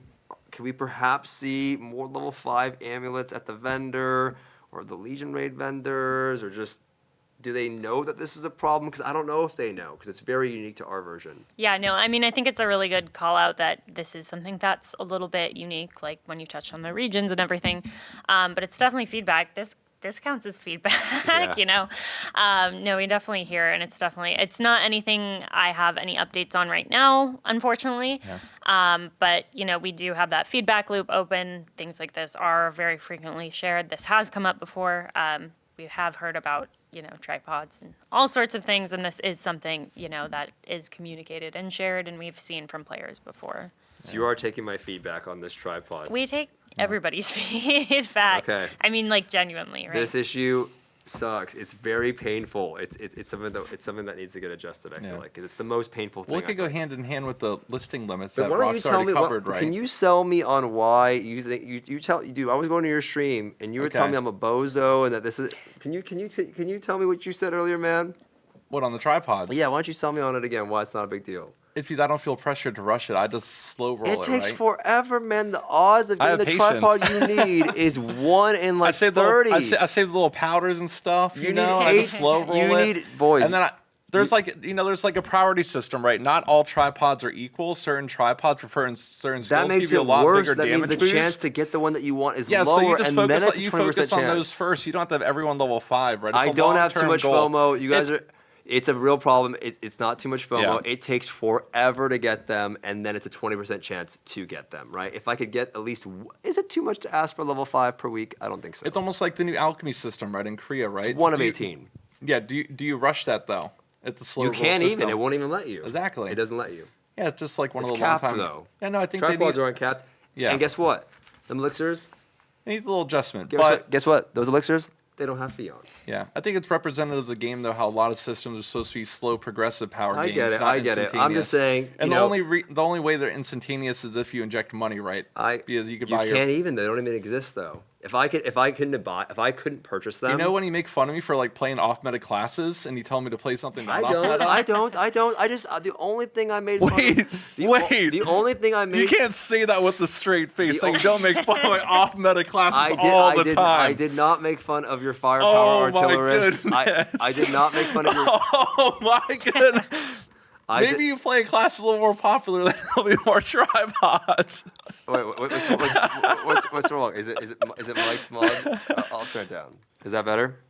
Can we perhaps see more level 5 amulets at the vendor or the Legion Raid vendors, or just do they know that this is a problem? Because I don't know if they know, because it's very unique to our version. Yeah, no, I mean, I think it's a really good call out that this is something that's a little bit unique, like when you touch on the regions and everything. But it's definitely feedback. This counts as feedback, Yeah. you know. No, we definitely hear it, and it's not anything I have any updates on right now, unfortunately. Yeah. But, you know, we do have that feedback loop open. Things like this are very frequently shared. This has come up before. We have heard about, you know, tripods and all sorts of things, and this is something, you know, that is communicated and shared, and we've seen from players before. So you are taking my feedback on this tripod. We take everybody's feedback. Okay. I mean, like, genuinely, right? This issue sucks. It's very painful. It's something that needs to get adjusted, I feel like, because it's the most painful thing. Well, it could go hand in hand with the listing limits But that why don't you Roxx tell already me covered, right? Can you sell me on why you think you tell dude? I was going to your stream and you were telling me I'm a bozo and that this is. Can you tell me what you said earlier, man? What, on the tripods? Yeah, why don't you tell me on it again? Why it's not a big deal? I don't feel pressured to rush it. I just slow roll it, It takes right? forever, man. The odds of getting the tripod you need is 1 in like 30. I save the little powders and stuff. You know, need I just slow roll You it. need boys. And then there's like a priority system, right? Not all tripods are equal. Certain tripods prefer certain skills that makes give you a it lot worse. bigger That means damage the boost. chance to get the one that you want is Yeah, lower, so you just and then it's a 20% focus on chance. those first. You don't have to have everyone level 5, right? It's I a don't have too long-term much goal. FOMO. You guys are. It's a real problem. It's not too much FOMO. Yeah. It takes forever to get them, and then it's a 20% chance to get them, right? If I could get at least, is it too much to ask for level 5 per week? I don't think so. It's almost like the new alchemy system, right, in Korea, right? It's 1 of 18. Yeah. Do you rush that though? It's a slow. You roll can't system. even. It won't even let you. Exactly. It doesn't let you. Yeah, it's just like one It's of the capped, long time. though. Yeah, no, I think Tripods they are uncapped. Yeah. And guess what? Them elixirs. need a little adjustment. Guess what? Those elixirs, they don't have fions. Yeah, I think it's representative of the game, though, how a lot of systems are supposed to be slow, progressive power I games. get it. Not I get it. I'm just instantaneous. saying. And you the know, only way they're instantaneous is if you inject money, right? Because you could buy can't even. They don't even exist though. If I couldn't purchase them. You know when you make fun of me for like playing off meta classes and you tell me to play something not off meta? I don't. I just the only thing I made. Wait. The only thing I made. You can't say that with a straight face. Like you don't make fun of my off meta classes all the time. I did not make fun of your firepower artillerist. I did not make fun of your. Oh my goodness. Maybe you play a class a little more popular, then there'll be more tripods. Wait, what's wrong? Is it Mike's mod? I'll turn it down. Is that better?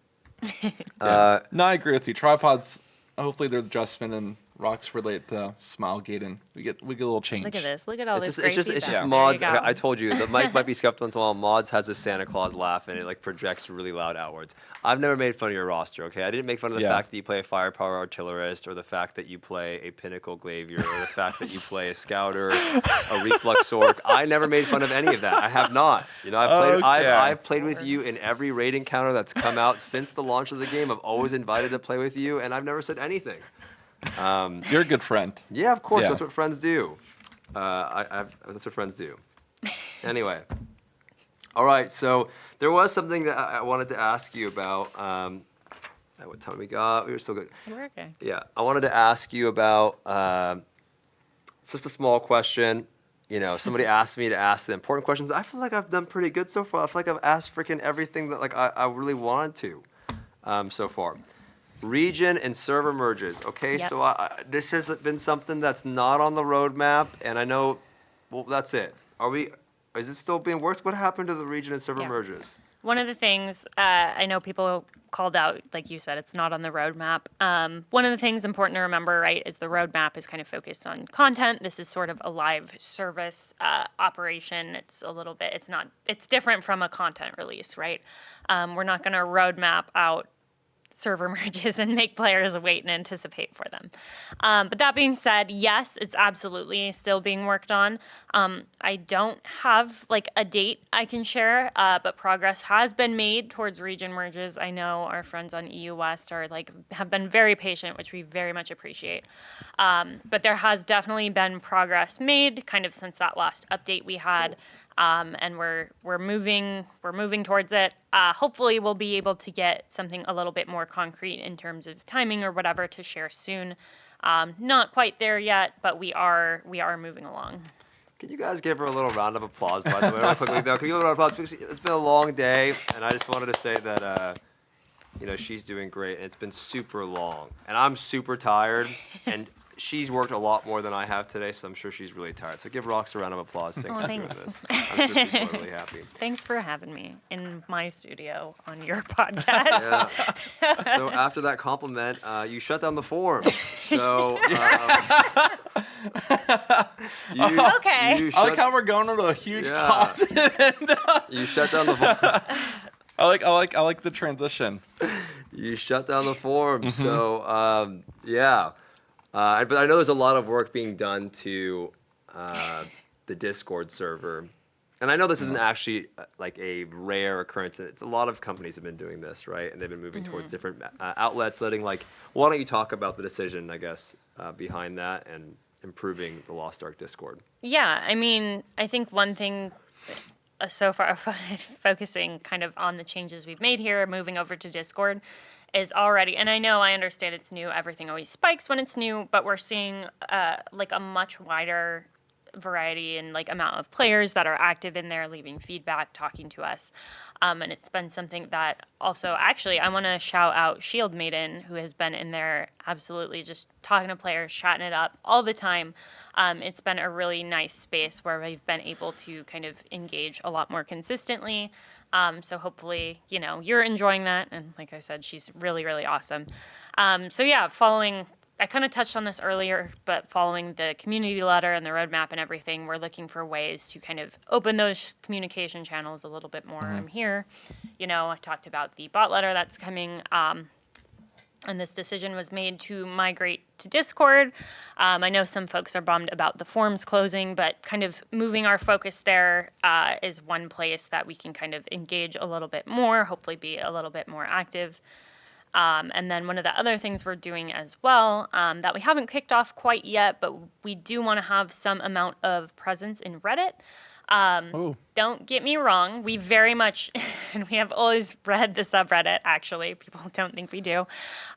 No, I agree with you. Tripods, hopefully they're adjustment and Roxx relate to Smilegate, and we get a little change. Look at this. Look at all this It's great just feedback. mods. There you go. I told you the mic might be skeptical until mods has a Santa Claus laugh and it like projects really loud outwards. I've never made fun of your roster. Okay, I didn't make fun of the fact that you play a firepower artillerist, or the fact that you play a pinnacle glavier, or the fact that you play a scouter, a reflux orc. I never made fun of any of that. I have not. You know, I've played with you in every raid encounter that's come out since the launch of the game. I've always invited to play with you, and I've never said anything. You're a good friend. Yeah, of course. Yeah. That's what friends do. That's what friends do. Anyway. All right. So there was something that I wanted to ask you about. What time we got? We were still good. We're okay. Yeah. I wanted to ask you about it's just a small question. somebody asked me to ask the important questions, I feel like I've done pretty good so far. I feel like I've asked freaking everything that like I really wanted to so far. Region and server merges. Okay, Yes. so this has been something that's not on the roadmap, and I know, well, that's it. Is it still being worked? What happened to the region and server Yeah. merges? One of the things I know people called out, like you said, it's not on the roadmap. One of the things important to remember, right, is the roadmap is kind of focused on content. This is sort of a live service operation. It's it's different from a content release, right? We're not going to roadmap out server merges and make players wait and anticipate for them. But that being said, yes, it's absolutely still being worked on. I don't have like a date I can share, but progress has been made towards region merges. I know our friends on EU West have been very patient, which we very much appreciate. But there has definitely been progress made kind of since that last update we had. And we're moving towards it. Hopefully, we'll be able to get something a little bit more concrete in terms of timing or whatever to share soon. Not quite there yet, but we are moving along. Can you guys give her a little round of applause, by the way, real quickly? Though, can you give her a round of applause? It's been a long day, and I just wanted to say that she's doing great, and it's been super long, and I'm super tired, and she's worked a lot more than I have today, so I'm sure she's really tired. So give Roxx a round of applause. Thanks for doing this. I'm sure people are really happy. Thanks for having me in my studio on your podcast. Yeah. So after that compliment, you shut down the forums. So Okay. I like how we're going to a huge positive. You shut down the forums. I like the transition. You shut down the forums. So yeah. But I know there's a lot of work being done to the Discord server. And I know this isn't actually like a rare occurrence. It's a lot of companies have been doing this, right? And they've been moving towards different outlets, why don't you talk about the decision, I guess, behind that and improving the Lost Ark Discord? Yeah, I mean, I think one thing so far, focusing kind of on the changes we've made here, moving over to Discord, is already, and I understand it's new, everything always spikes when it's new, but we're seeing like a much wider variety and like amount of players that are active in there, leaving feedback, talking to us. And it's been something that also, actually, I want to shout out Shield Maiden, who has been in there absolutely just talking to players, chatting it up all the time. It's been a really nice space where we've been able to kind of engage a lot more consistently. So hopefully, you're enjoying that. And like I said, she's really, really awesome. So yeah, I kind of touched on this earlier, but following the community letter and the roadmap and everything, we're looking for ways to kind of open those communication channels a little bit more. I'm here. I talked about the bot letter that's coming. And this decision was made to migrate to Discord. I know some folks are bummed about the forums closing, but kind of moving our focus there is one place that we can kind of engage a little bit more, hopefully be a little bit more active. And then one of the other things we're doing as well that we haven't kicked off quite yet, but we do want to have some amount of presence in Reddit. Don't get me wrong. We very much, and we have always read the subreddit, actually. People don't think we do.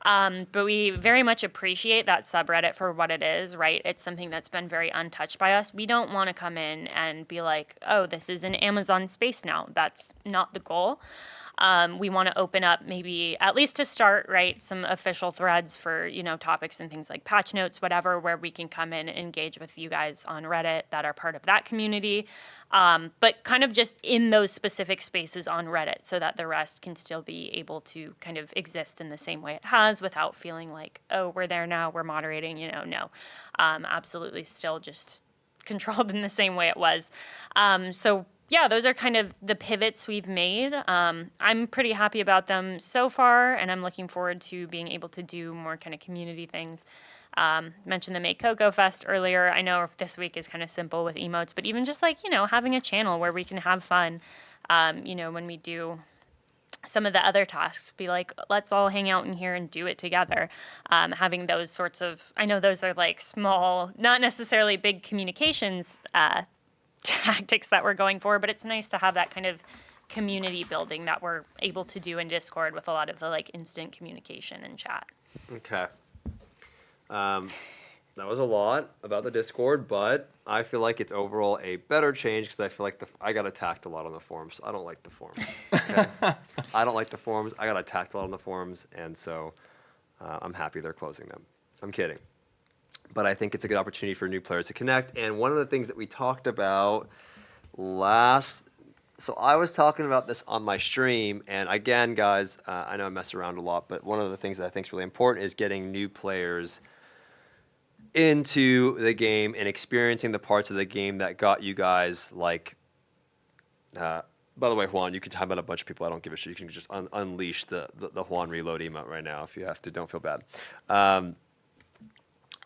But we very much appreciate that subreddit for what it is, right? It's something that's been very untouched by us. We don't want to come in and be like, oh, this is an Amazon space now. That's not the goal. We want to open up maybe, at least to start, right, some official threads for, topics and things like patch notes, whatever, where we can come in and engage with you guys on Reddit that are part of that community. But kind of just in those specific spaces on Reddit so that the rest can still be able to kind of exist in the same way it has without feeling like, oh, we're there now, we're moderating, no. Absolutely still just controlled in the same way it was. So yeah, those are kind of the pivots we've made. I'm pretty happy about them so far, and I'm looking forward to being able to do more kind of community things. Mentioned the Make Cocoa Fest earlier. I know this week is kind of simple with emotes, but even just like, having a channel where we can have fun, when we do some of the other tasks, be like, let's all hang out in here and do it together. Having those sorts of, I know those are like small, not necessarily big communications tactics that we're going for, but it's nice to have that kind of community building that we're able to do in Discord with a lot of the like instant communication and chat. Okay. That was a lot about the Discord, but I feel like it's overall a better change because I feel like I got attacked a lot on the forums. I don't like the forums. Okay? I don't like the forums. I got attacked a lot on the forums, and so I'm happy they're closing them. I'm kidding. But I think it's a good opportunity for new players to connect. And one of the things that we talked about so I was talking about this on my stream, and again, guys, I know I mess around a lot, but one of the things that I think is really important is getting new players into the game and experiencing the parts of the game that got you guys like. By the way, Juan, you can talk about a bunch of people. I don't give a shit. You can just unleash the Juan reload emote right now if you have to. Don't feel bad.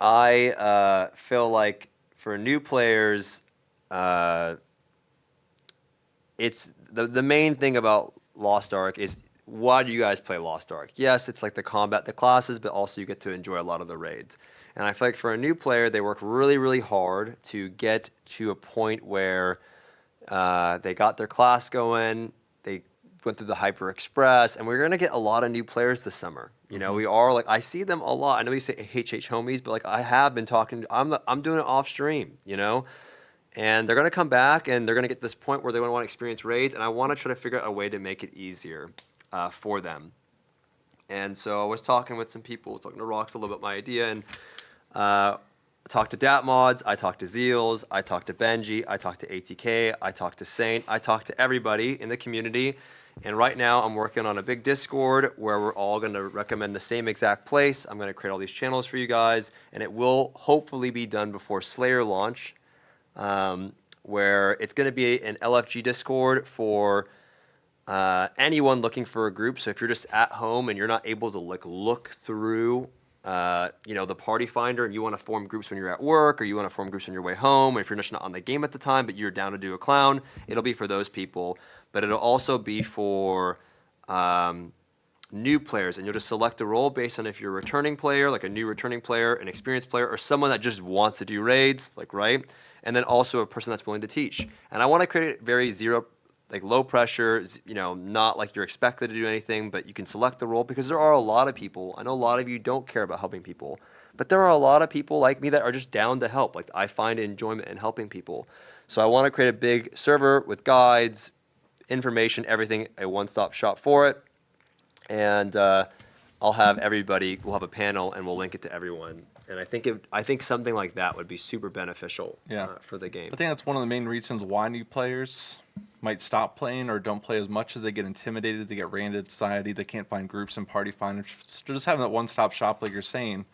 I feel like for new players, it's the main thing about Lost Ark is why do you guys play Lost Ark? Yes, it's like the combat, the classes, but also you get to enjoy a lot of the raids. And I feel like for a new player, they work really, really hard to get to a point where they got their class going, they went through the Hyper Express, and we're going to get a lot of new players this summer. You know, we are like, I see them a lot. I know you say HH homies, but like I have been talking, I'm doing it off stream, you know? And they're going to come back and they're going to get to this point where they want to experience raids, and I want to try to figure out a way to make it easier for them. And so I was talking with some people, talking to Roxx a little bit about my idea, and I talked to Datmodz, I talked to Zeals, I talked to Benji, I talked to ATK, I talked to Saint, I talked to everybody in the community. And right now I'm working on a big Discord where we're all going to recommend the same exact place. I'm going to create all these channels for you guys, and it will hopefully be done before Slayer launch, where it's going to be an LFG Discord for anyone looking for a group. So if you're just at home and you're not able to look through the party finder, and you want to form groups when you're at work, or you want to form groups on your way home, or if you're just not on the game at the time but you're down to do a clown, it'll be for those people. But it'll also be for new players, and you'll just select a role based on if you're a returning player, like a new returning player, an experienced player, or someone that just wants to do raids, right? And then also a person that's willing to teach. And I want to create very low pressure, not like you're expected to do anything, but you can select the role because there are a lot of people. I know a lot of you don't care about helping people, but there are a lot of people like me that are just down to help. Like I find enjoyment in helping people. So I want to create a big server with guides, information, everything, a one-stop shop for it. And we'll have a panel and we'll link it to everyone. And I think something like that would be super beneficial for the game. I think that's one of the main reasons why new players might stop playing or don't play as much as they get intimidated, they get ran into society, they can't find groups and party finders. So just having that one-stop shop, like you're saying,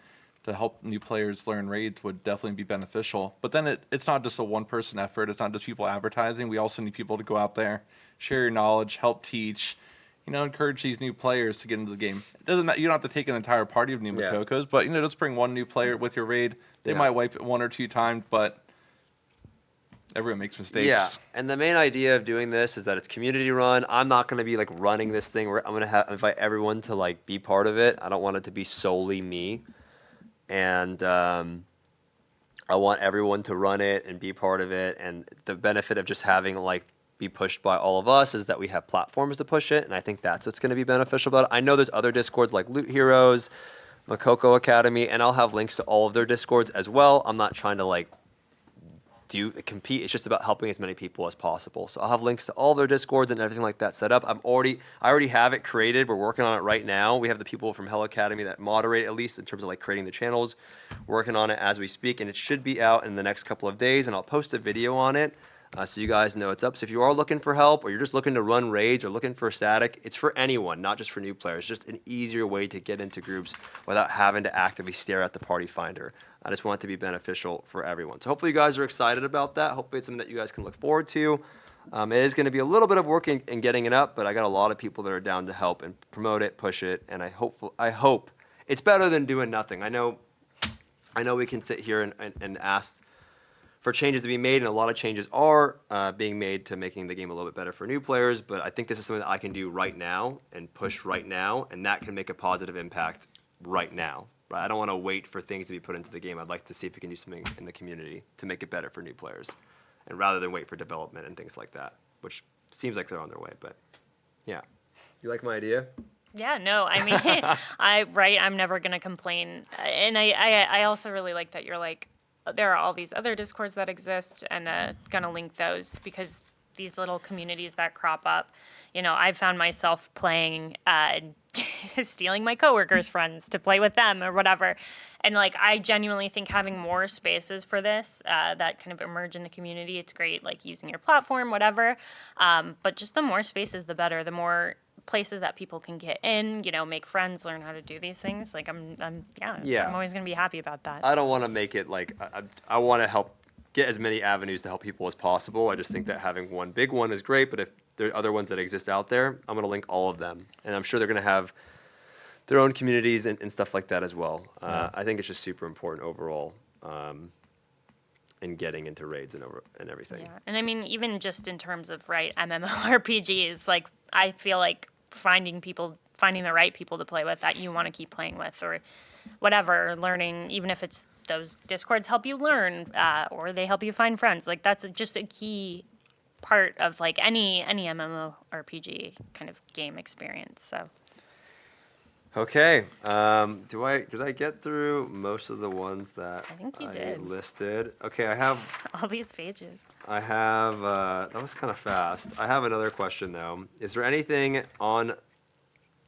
to help new players learn raids would definitely be beneficial. But then it's not just a one-person effort. It's not just people advertising. We also need people to go out there, share your knowledge, help teach, encourage these new players to get into the game. It doesn't matter, you don't have to take an entire party of new Makokos, but just bring one new player with your raid. They might wipe it one or two times, but everyone makes mistakes. Yeah, and the main idea of doing this is that it's community run. I'm not going to be running this thing. I'm going to invite everyone to be part of it. I don't want it to be solely me, and I want everyone to run it and be part of it. And the benefit of just having be pushed by all of us is that we have platforms to push it, and I think that's what's going to be beneficial about it. I know there's other Discords like Loot Heroes, Makoko Academy, and I'll have links to all of their Discords as well. I'm not trying to compete. It's just about helping as many people as possible. So I'll have links to all their Discords and everything like that set up. I already have it created. We're working on it right now. We have the people from Hell Academy that moderate, at least in terms of creating the channels, working on it as we speak, and it should be out in the next couple of days, and I'll post a video on it. So you guys know it's up. So if you are looking for help, or you're just looking to run raids, or looking for static, it's for anyone, not just for new players. Just an easier way to get into groups without having to actively stare at the party finder. I just want it to be beneficial for everyone. So hopefully you guys are excited about that. Hopefully it's something that you guys can look forward to. It is going to be a little bit of work in getting it up, but I got a lot of people that are down to help and promote it, push it, and I hope it's better than doing nothing. I know we can sit here and ask for changes to be made, and a lot of changes are being made to making the game a little bit better for new players, but I think this is something that I can do right now and push right now, and that can make a positive impact right now. Right? I don't want to wait for things to be put into the game. I'd like to see if we can do something in the community to make it better for new players, and rather than wait for development and things like that, which seems like they're on their way. But yeah, you like my idea? Yeah, no, I mean, I'm never gonna complain, and I also really like that you're like, there are all these other Discords that exist, and gonna link those because these little communities that crop up, I've found myself playing, stealing my coworkers' friends to play with them or whatever, and like I genuinely think having more spaces for this that kind of emerge in the community, it's great, like using your platform, whatever, but just the more spaces, the better, the more places that people can get in, make friends, learn how to do these things. Like I'm always gonna be happy about that. I don't want to make it like I want to help get as many avenues to help people as possible. I just think that having one big one is great, but if there are other ones that exist out there, I'm going to link all of them, and I'm sure they're going to have their own communities and stuff like that as well. I think it's just super important overall in getting into raids and everything. Yeah, and I mean, even just in terms of MMORPGs, like I feel like finding the right people to play with that you want to keep playing with, or whatever, learning, even if it's those Discords help you learn, or they help you find friends. Like that's just a key part of like any MMORPG kind of game experience. So. Okay. Did I get through most of the ones that I think you did. Listed? Okay, I have all these pages. I have that was kind of fast. I have another question though. Is there anything on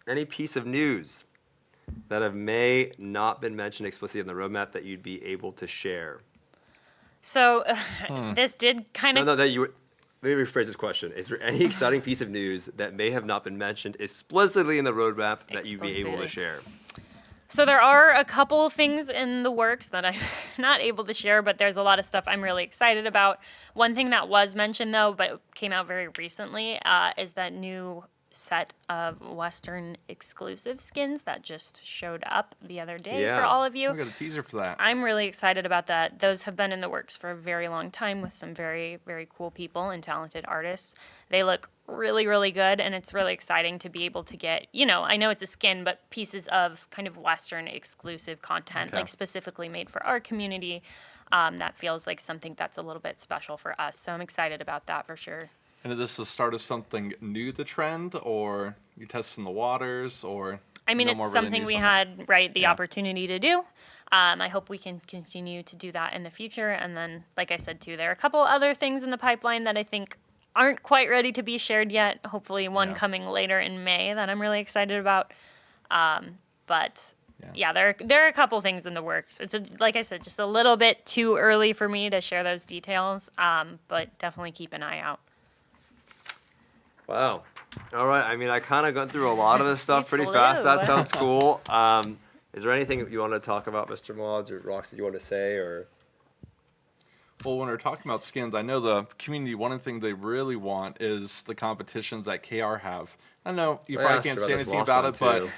any piece of news that have may not been mentioned explicitly in the roadmap that you'd be able to share? So this did kind of no that you were. Let me rephrase this question. Is there any exciting piece of news that may have not been mentioned explicitly in the roadmap that you'd be able to share? So there are a couple things in the works that I'm not able to share, but there's a lot of stuff I'm really excited about. One thing that was mentioned, though, but came out very recently, is that new set of Western exclusive skins that just showed up the other day for all of you. We got a teaser for that. I'm really excited about that. Those have been in the works for a very long time with some very, very cool people and talented artists. They look really, really good, and it's really exciting to be able to get, I know it's a skin, but pieces of kind of Western exclusive content, like specifically made for our community, that feels like something that's a little bit special for us. So I'm excited about that for sure. And is this the start of something new to trend, or you're testing the waters, or? I mean, it's something we had, the opportunity to do. I hope we can continue to do that in the future. And then, like I said, too, there are a couple other things in the pipeline that I think aren't quite ready to be shared yet. Hopefully one coming later in May that I'm really excited about. But there are a couple things in the works. It's, like I said, just a little bit too early for me to share those details, but definitely keep an eye out. Wow. All right. I mean, I kind of got through a lot of this stuff pretty fast. That sounds cool. Is there anything you want to talk about, Mr. Mods or Roxx, that you want to say? Or? Well, when we're talking about skins, I know the community, one thing they really want is the competitions that KR have. I know you probably can't say anything about it, but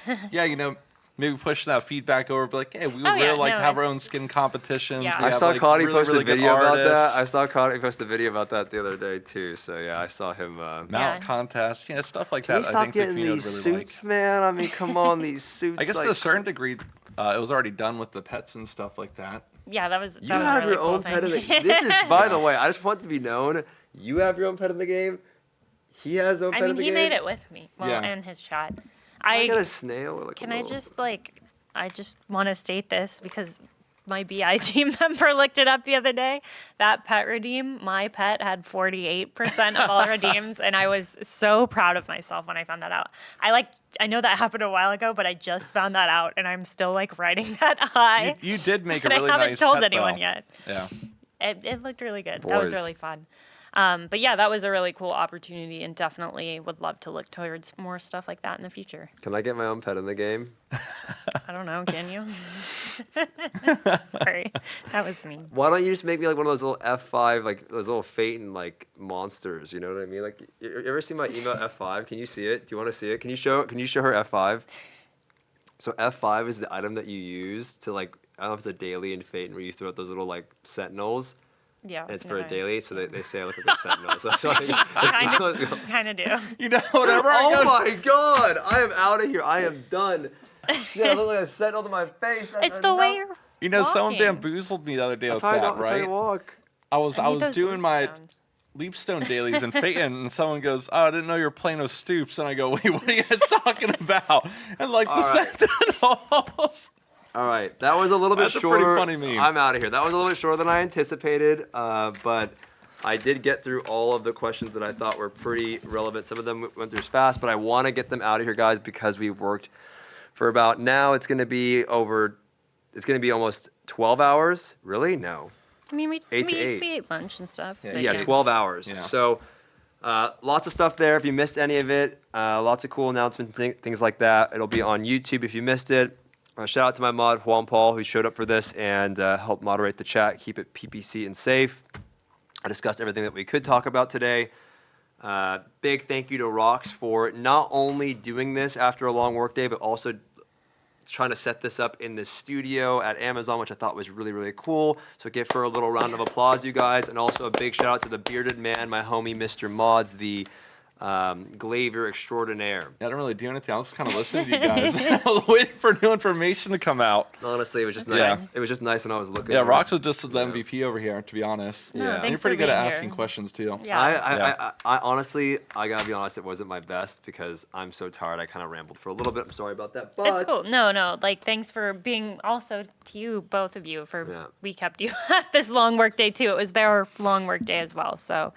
maybe push that feedback over, be like, hey, we would really like to have our own skin competition. Yeah. I saw Cody post a video about that. I saw Cody post a video about that the other day too. So I saw him mount contest, stuff like Can that. we stop getting these suits, man? I mean, come on, these suits. I guess to a certain degree, it was already done with the pets and stuff like that. Yeah, that was. You have your own pet in the game. This is, by the way, I just want to be known. You have your own pet in the game. He has his own pet in the game. He made it with me. Well, and his chat. I got a snail. Or can I just I just want to state this because my BI team member looked it up the other day. That pet redeem, my pet had 48% of all redeems, and I was so proud of myself when I found that out. I know that happened a while ago, but I just found that out, and I'm still riding that high. You did make a really nice pet. I haven't told pet, anyone though. Yet. Yeah. It looked really good. That was really fun. But yeah, that was a really cool opportunity, and definitely would love to look towards more stuff like that in the future. Can I get my own pet in the game? I don't know. Can you? Sorry, that was mean. Why don't you just make me like one of those little F5, like those little Phaeton like monsters? You know what I mean? Like, you ever see my email F5? Can you see it? Do you want to see it? Can you show her F5? So F5 is the item that you use to I don't know if it's a daily in Phaeton where you throw out those little sentinels. Yeah. And it's for a daily, so they say I look like a sentinel. So I kind of do. Whatever. Oh my God! I am out of here. I am done. See, I look like a sentinel to my face. It's the way you're walking. Someone bamboozled me the other day with that, That's how I walk. I was doing my Leapstone dailies and Phaeton, and someone goes, "Oh, I didn't know you were playing with Stoopzz," and I go, "Wait, what are you guys talking about?" And like the Sentinels. All right, that was a little bit shorter. That's a pretty funny meme. I'm out of here. That was a little bit shorter than I anticipated, but I did get through all of the questions that I thought were pretty relevant. Some of them went through fast, but I want to get them out of here, guys, because we've worked for about now. It's going to be almost 12 hours. Really? No. I mean, we 8 to 8. ate lunch and stuff. Yeah, 12 hours. Yeah. So lots of stuff there. If you missed any of it, lots of cool announcements, things like that. It'll be on YouTube if you missed it. Shout out to my mod, Juan Paul, who showed up for this and helped moderate the chat, keep it PPC and safe. I discussed everything that we could talk about today. Big thank you to Roxx for not only doing this after a long workday, but also trying to set this up in the studio at Amazon, which I thought was really, really cool. So give her a little round of applause, you guys. And also a big shout out to the bearded man, my homie, Mr. Mods, the Glavier extraordinaire. I didn't really do anything. I was just kind of listening to you guys. I was waiting for new information to come out. Honestly, it was just nice. Yeah. It was just nice when I was looking. Yeah, Roxx was just the MVP over here, to be honest. No, And thanks you're pretty for good at being asking here. questions, too. Yeah. I honestly, I gotta be honest, it wasn't my best because I'm so tired. I kind of rambled for a little bit. I'm sorry about that. But It's cool. No. Like, thanks for being also to you, both of you, for we kept you at this long work day too. It was their long work day as well. So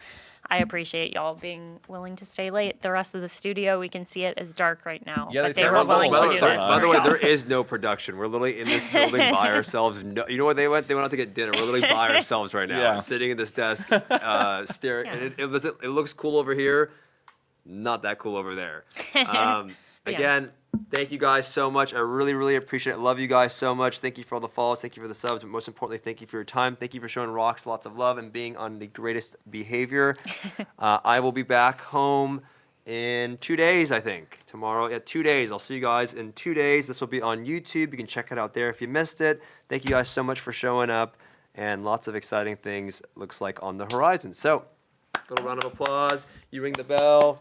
I appreciate y'all being willing to stay late. The rest of the studio, we can see it is dark right now. Yeah, but they they were turned the willing to lights do on. this. By the way, there is no production. We're literally in this building by ourselves. No, you know what they went? They went out to get dinner. We're literally by ourselves right now. Yeah. I'm sitting at this desk, staring. Yeah. And it looks cool over here. Not that cool over there. Again, thank you guys so much. I really, really appreciate it. Love you guys so much. Thank you for all the follows. Thank you for the subs. But most importantly, thank you for your time. Thank you for showing Roxx lots of love and being on the greatest behavior. I will be back home in 2 days, I think. Tomorrow, 2 days. I'll see you guys in 2 days. This will be on YouTube. You can check it out there if you missed it. Thank you guys so much for showing up. And lots of exciting things looks like on the horizon. So, little round of applause. You ring the bell.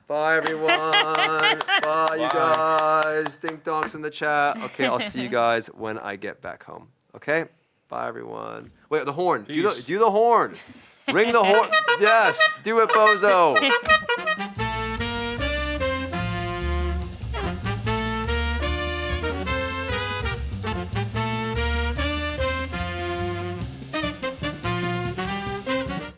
Bye, everyone. Bye, you guys. Ding donks in the chat. Okay, I'll see you guys when I get back home. Okay? Bye, everyone. Wait, the horn. Do the horn. Ring the horn. Yes, do it, bozo.